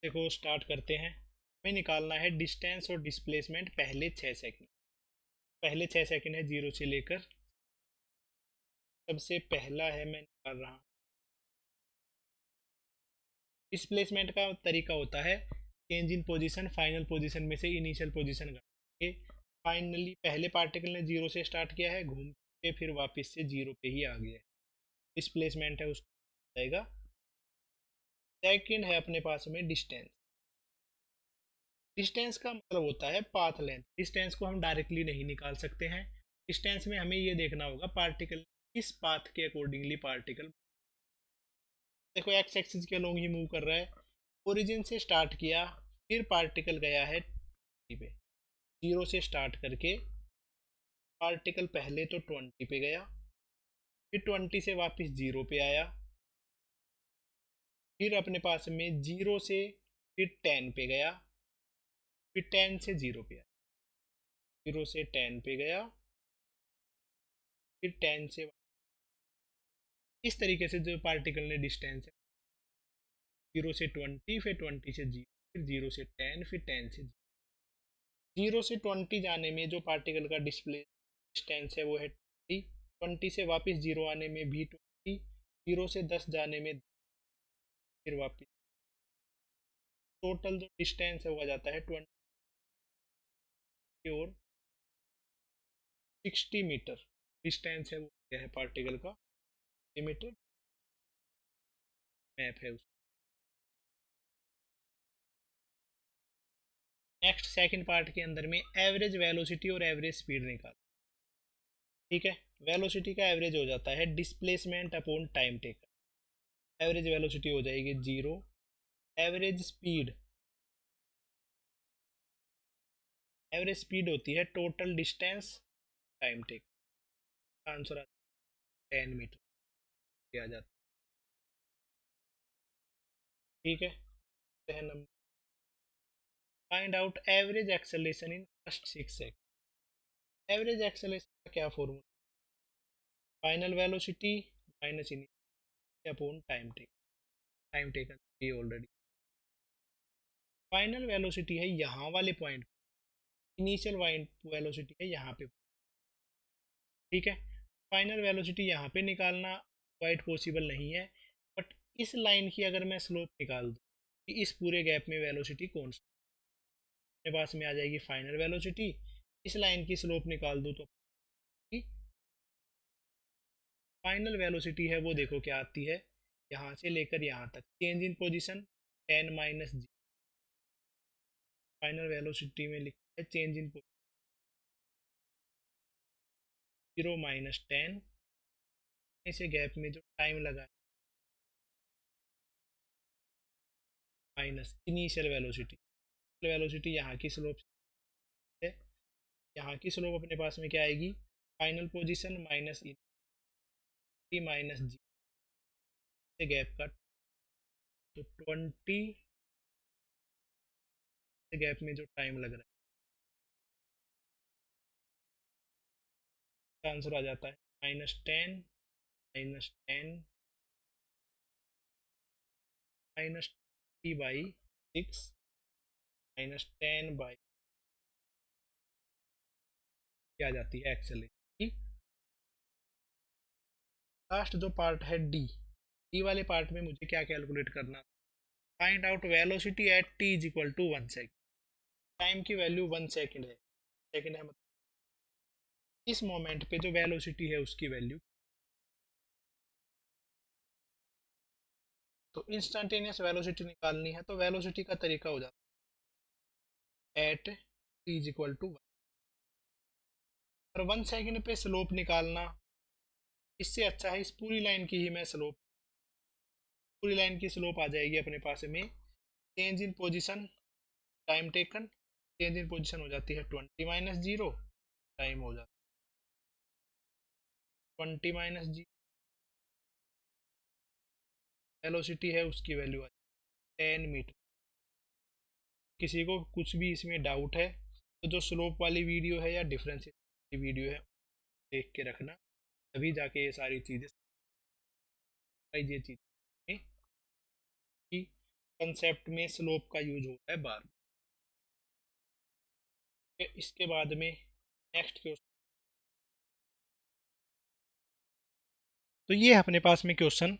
देखो स्टार्ट करते हैं। हमें निकालना है डिस्टेंस और डिस्प्लेसमेंट पहले 6 सेकेंड। पहले 6 सेकेंड है 0 से लेकर, सबसे पहला है मैं निकाल रहा हूँ। डिस्प्लेसमेंट का तरीका होता है चेंज इन पोजीशन, फाइनल पोजीशन में से इनिशियल पोजीशन घटाएंगे। फाइनली पहले पार्टिकल ने 0 से स्टार्ट किया है, घूम के फिर वापस से 0 पे ही आ गया है, डिस्प्लेसमेंट है उसको जाएगा। सेकंड है अपने पास में डिस्टेंस। डिस्टेंस का मतलब होता है पाथ लेंथ। डिस्टेंस को हम डायरेक्टली नहीं निकाल सकते हैं। डिस्टेंस में हमें ये देखना होगा पार्टिकल किस पाथ के अकॉर्डिंगली पार्टिकल, देखो एक्स एक्सिस के अलोंग ही मूव कर रहा है। ओरिजिन से स्टार्ट किया, फिर पार्टिकल गया है पे, 0 से स्टार्ट करके पार्टिकल पहले तो 20 पे गया, फिर 20 से वापस 0 पे आया, फिर अपने पास में 0 से फिर 10 पे गया, फिर 10 से 0 पे आया, 0 से 10 पे गया, फिर 10 से, इस तरीके से जो पार्टिकल ने डिस्टेंस है 0 से 20, फिर 20 से 0, फिर 0 से 10, फिर 10 से 0 से 20 जाने में जो पार्टिकल का डिस्प्ले डिस्टेंस है वो है 20। 20 से वापस 0 आने में भी 20, 0 से 10 जाने में फिर वापस, टोटल जो डिस्टेंस है वो आ जाता है 20 और 60 मीटर। डिस्टेंस है वो क्या है पार्टिकल का, मीटर मैप है उसका। नेक्स्ट सेकंड पार्ट के अंदर में एवरेज वेलोसिटी और एवरेज स्पीड निकाल। ठीक है, वेलोसिटी का एवरेज हो जाता है displacement upon time taken. Average velocity हो जाएगी 0। एवरेज स्पीड होती है total distance time taken. Answer 10 metre आ जाता है। ठीक है, number find out average acceleration in first 6 second. Average acceleration का क्या formula, final velocity minus initial upon time taken. Time taken ये ऑलरेडी, फाइनल वेलोसिटी है यहाँ वाले पॉइंट, इनिशियल वेलोसिटी है यहाँ पे। ठीक है, फाइनल वेलोसिटी यहाँ पे निकालना क्वाइट पॉसिबल नहीं है, बट इस लाइन की अगर मैं स्लोप निकाल दूँ कि इस पूरे गैप में वेलोसिटी कौन सी, मेरे पास में आ जाएगी फाइनल वेलोसिटी। इस लाइन की स्लोप निकाल दूँ तो फाइनल वेलोसिटी है वो देखो क्या आती है, यहाँ से लेकर यहाँ तक change in position 10 - final velocity में लिखा है चेंज इन 0 - 10, इसे गैप में जो टाइम लगा माइनस इनिशियल वेलोसिटी। वेलोसिटी यहाँ की स्लोप है, यहाँ की स्लोप अपने पास में क्या आएगी, फाइनल पोजीशन माइनस माइनस जी, गैप का तो 20 गैप में जो टाइम लग रहा है, आंसर आ जाता है -10 -10 -20/6 -10 क्या आ जाती है एक्सेलेरेशन। लास्ट जो पार्ट है डी वाले पार्ट में मुझे क्या कैलकुलेट करना, find out velocity at T is equal to 1 second. Time की वैल्यू 1 सेकेंड है, सेकेंड है मतलब इस मोमेंट पे जो वेलोसिटी है उसकी वैल्यू। तो इंस्टेंटेनियस वेलोसिटी निकालनी है तो वेलोसिटी का तरीका हो जाता है at T is equal to 1, और 1 सेकेंड पे स्लोप निकालना, इससे अच्छा है इस पूरी लाइन की ही मैं स्लोप, पूरी लाइन की स्लोप आ जाएगी अपने पास में change in position time taken, change in position हो जाती है 20 - 0, टाइम हो जाता है 20 - 0, वेलोसिटी है उसकी वैल्यू आ 10 मीटर। किसी को कुछ भी इसमें डाउट है तो जो स्लोप वाली वीडियो है या डिफरेंस वाली वीडियो है देख के रखना, तभी जाके ये सारी चीज़ें, ये चीज़ कि कंसेप्ट में स्लोप का यूज होता है बार। इसके बाद में नेक्स्ट क्वेश्चन, तो ये है अपने पास में question,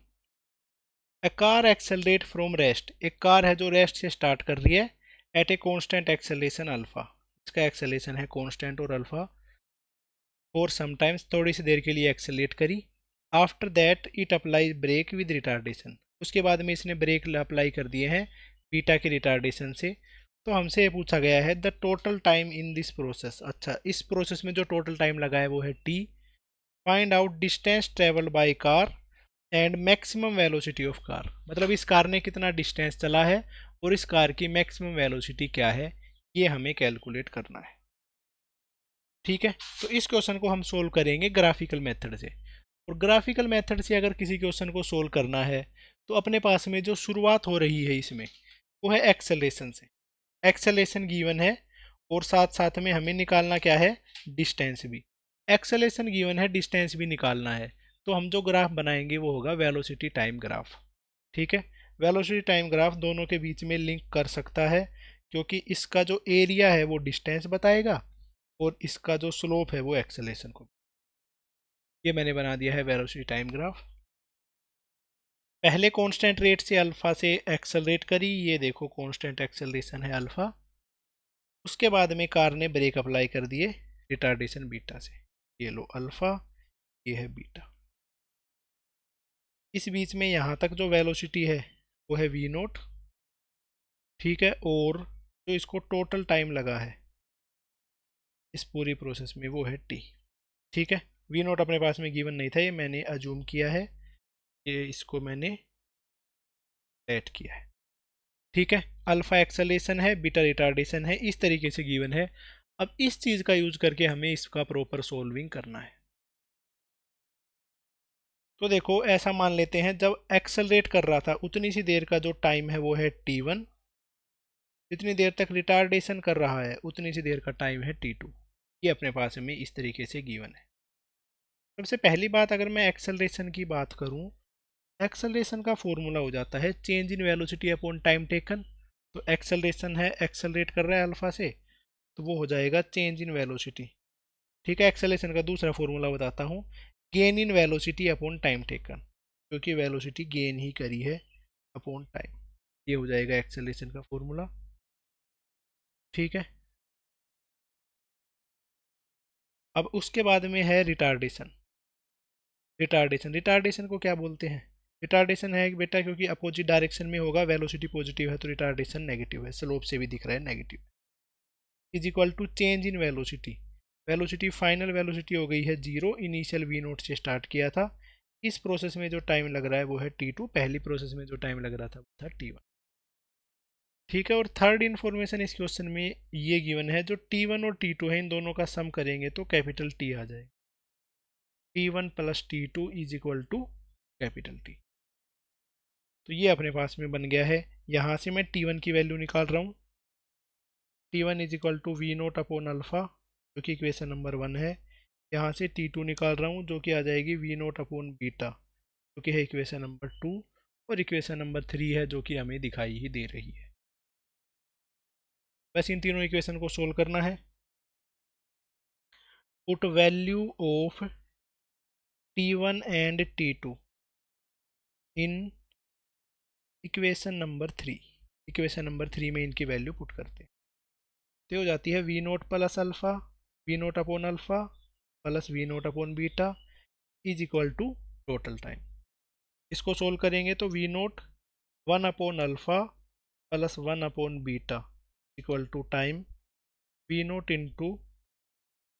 A car accelerate from rest, एक कार है जो रेस्ट से स्टार्ट कर रही है at a constant acceleration alpha, इसका एक्सेलरेशन है कांस्टेंट और अल्फा, फॉर समटाइम्स थोड़ी सी देर के लिए एक्सेलरेट करी, after that it apply brake with retardation, उसके बाद में इसने ब्रेक अप्लाई कर दिए हैं बीटा के रिटार्डेशन से। तो हमसे ये पूछा गया है the total time in this process, अच्छा इस प्रोसेस में जो टोटल टाइम लगा है वो है T, find out distance travelled by car and maximum velocity of car, मतलब इस कार ने कितना डिस्टेंस चला है और इस कार की मैक्सिमम वेलोसिटी क्या है, ये हमें कैलकुलेट करना है। ठीक है, तो इस क्वेश्चन को हम सोल्व करेंगे ग्राफिकल मेथड से, और ग्राफिकल मेथड से अगर किसी क्वेश्चन को सोल्व करना है तो अपने पास में जो शुरुआत हो रही है इसमें वो है एक्सेलरेशन से, एक्सेलरेशन गिवन है और साथ साथ में हमें निकालना क्या है, डिस्टेंस भी, एक्सेलरेशन गिवन है डिस्टेंस भी निकालना है, तो हम जो ग्राफ बनाएंगे वो होगा वेलोसिटी टाइम ग्राफ। ठीक है, वेलोसिटी टाइम ग्राफ दोनों के बीच में लिंक कर सकता है क्योंकि इसका जो एरिया है वो डिस्टेंस बताएगा और इसका जो स्लोप है वो एक्सेलरेशन को, ये मैंने बना दिया है वेलोसिटी टाइम ग्राफ। पहले कांस्टेंट रेट से अल्फा से एक्सेलरेट करी, ये देखो कांस्टेंट एक्सेलरेशन है अल्फा, उसके बाद में कार ने ब्रेक अप्लाई कर दिए रिटार्डेशन बीटा से, ये लो अल्फा, ये है बीटा, इस बीच में यहाँ तक जो वेलोसिटी है वो है वी नोट। ठीक है, और जो इसको टोटल टाइम लगा है इस पूरी प्रोसेस में वो है टी। ठीक है, वी नोट अपने पास में गिवन नहीं था, ये मैंने अजूम किया है, ये इसको मैंने ऐड किया है। ठीक है, अल्फा एक्सेलेरेशन है, बीटा रिटार्डेशन है, इस तरीके से गिवन है। अब इस चीज़ का यूज करके हमें इसका प्रॉपर सोल्विंग करना है। तो देखो ऐसा मान लेते हैं जब एक्सेलरेट कर रहा था उतनी सी देर का जो टाइम है वो है t1, जितनी देर तक रिटार्डेशन कर रहा है उतनी सी देर का टाइम है t2, ये अपने पास में इस तरीके से गिवन है। सबसे पहली बात अगर मैं एक्सेलरेशन की बात करूं, एक्सेलरेशन का फॉर्मूला हो जाता है change in velocity upon time taken, तो एक्सेलरेशन है एक्सेलरेट कर रहा है अल्फा से तो वो हो जाएगा चेंज इन वेलोसिटी। ठीक है, एक्सेलरेशन का दूसरा फॉर्मूला बताता हूँ, gain in velocity upon time taken, क्योंकि वेलोसिटी गेन ही करी है अपॉन टाइम, ये हो जाएगा एक्सेलरेशन का फॉर्मूला। ठीक है, अब उसके बाद में है रिटार्डेशन, रिटार्डेशन, रिटार्डेशन को क्या बोलते हैं, रिटार्डेशन है बेटा क्योंकि अपोजिट डायरेक्शन में होगा, वेलोसिटी पॉजिटिव है तो रिटार्डेशन नेगेटिव है, स्लोप से भी दिख रहा है negative, is equal to change in velocity, velocity final velocity हो गई है 0, इनिशियल वी नोट से स्टार्ट किया था, इस प्रोसेस में जो टाइम लग रहा है वो है t2, पहली प्रोसेस में जो टाइम लग रहा था वो था t1। ठीक है, और थर्ड इन्फॉर्मेशन इस क्वेश्चन में ये गिवन है, जो t1 और t2 है इन दोनों का सम करेंगे तो कैपिटल T आ जाएगा, t1 plus t2 is equal to capital T। तो ये अपने पास में बन गया है। यहाँ से मैं T1 की वैल्यू निकाल रहा हूँ। T1 is equal to v nought upon alpha, जो कि इक्वेशन नंबर 1 है। यहाँ से T2 निकाल रहा हूँ, जो कि आ जाएगी वी नोट अपॉन बीटा, जो कि है इक्वेशन नंबर 2। और इक्वेशन नंबर 3 है, जो कि हमें दिखाई ही दे रही है। बस इन तीनों इक्वेशन को सोल्व करना है। Put value of T1 and T2 in equation number 3। Equation number 3 में इनकी वैल्यू पुट करते हैं, तो हो जाती है v nought plus alpha, v nought upon alpha plus v nought upon beta is equal to total time. इसको solve करेंगे तो v nought 1 upon alpha plus 1 upon beta equal to time, v nought into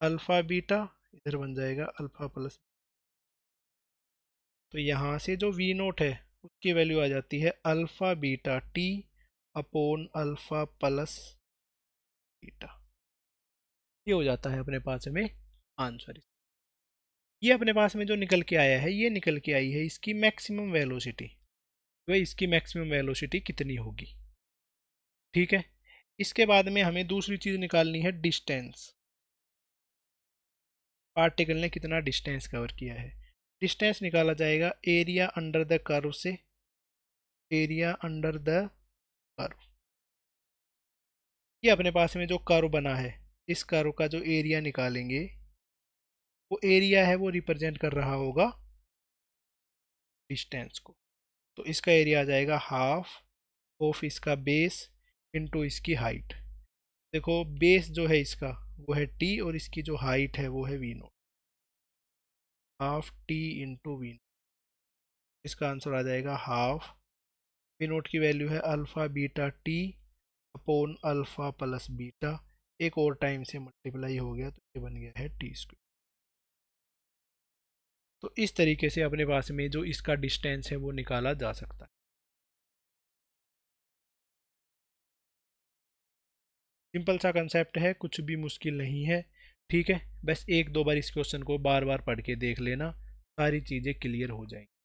alpha beta, इधर बन जाएगा alpha plus. तो यहाँ से जो वी नोट है उसकी वैल्यू आ जाती है alpha beta t upon alpha plus beta. ये हो जाता है अपने पास में आंसर। ये अपने पास में जो निकल के आया है, ये निकल के आई है इसकी मैक्सिमम वेलोसिटी। वह इसकी मैक्सिमम वेलोसिटी कितनी होगी। ठीक है, इसके बाद में हमें दूसरी चीज़ निकालनी है, डिस्टेंस। पार्टिकल ने कितना डिस्टेंस कवर किया है। डिस्टेंस निकाला जाएगा एरिया अंडर द कर्व से, एरिया अंडर द कर्व। ये अपने पास में जो कर्व बना है, इस कर्व का जो एरिया निकालेंगे, वो एरिया है वो रिप्रेजेंट कर रहा होगा डिस्टेंस को। तो इसका एरिया आ जाएगा हाफ ऑफ इसका बेस इनटू इसकी हाइट। देखो बेस जो है इसका वो है टी, और इसकी जो हाइट है वो है v nought, half t into v. इसका आंसर आ जाएगा हाफ। वी नोट की वैल्यू है alpha beta t upon alpha plus beta, एक और टाइम से मल्टीप्लाई हो गया तो ये बन गया है टी स्क्वायर। तो इस तरीके से अपने पास में जो इसका डिस्टेंस है वो निकाला जा सकता है। सिंपल सा कंसेप्ट है, कुछ भी मुश्किल नहीं है। ठीक है, बस एक दो बार इस क्वेश्चन को बार बार पढ़ के देख लेना, सारी चीज़ें क्लियर हो जाएंगी।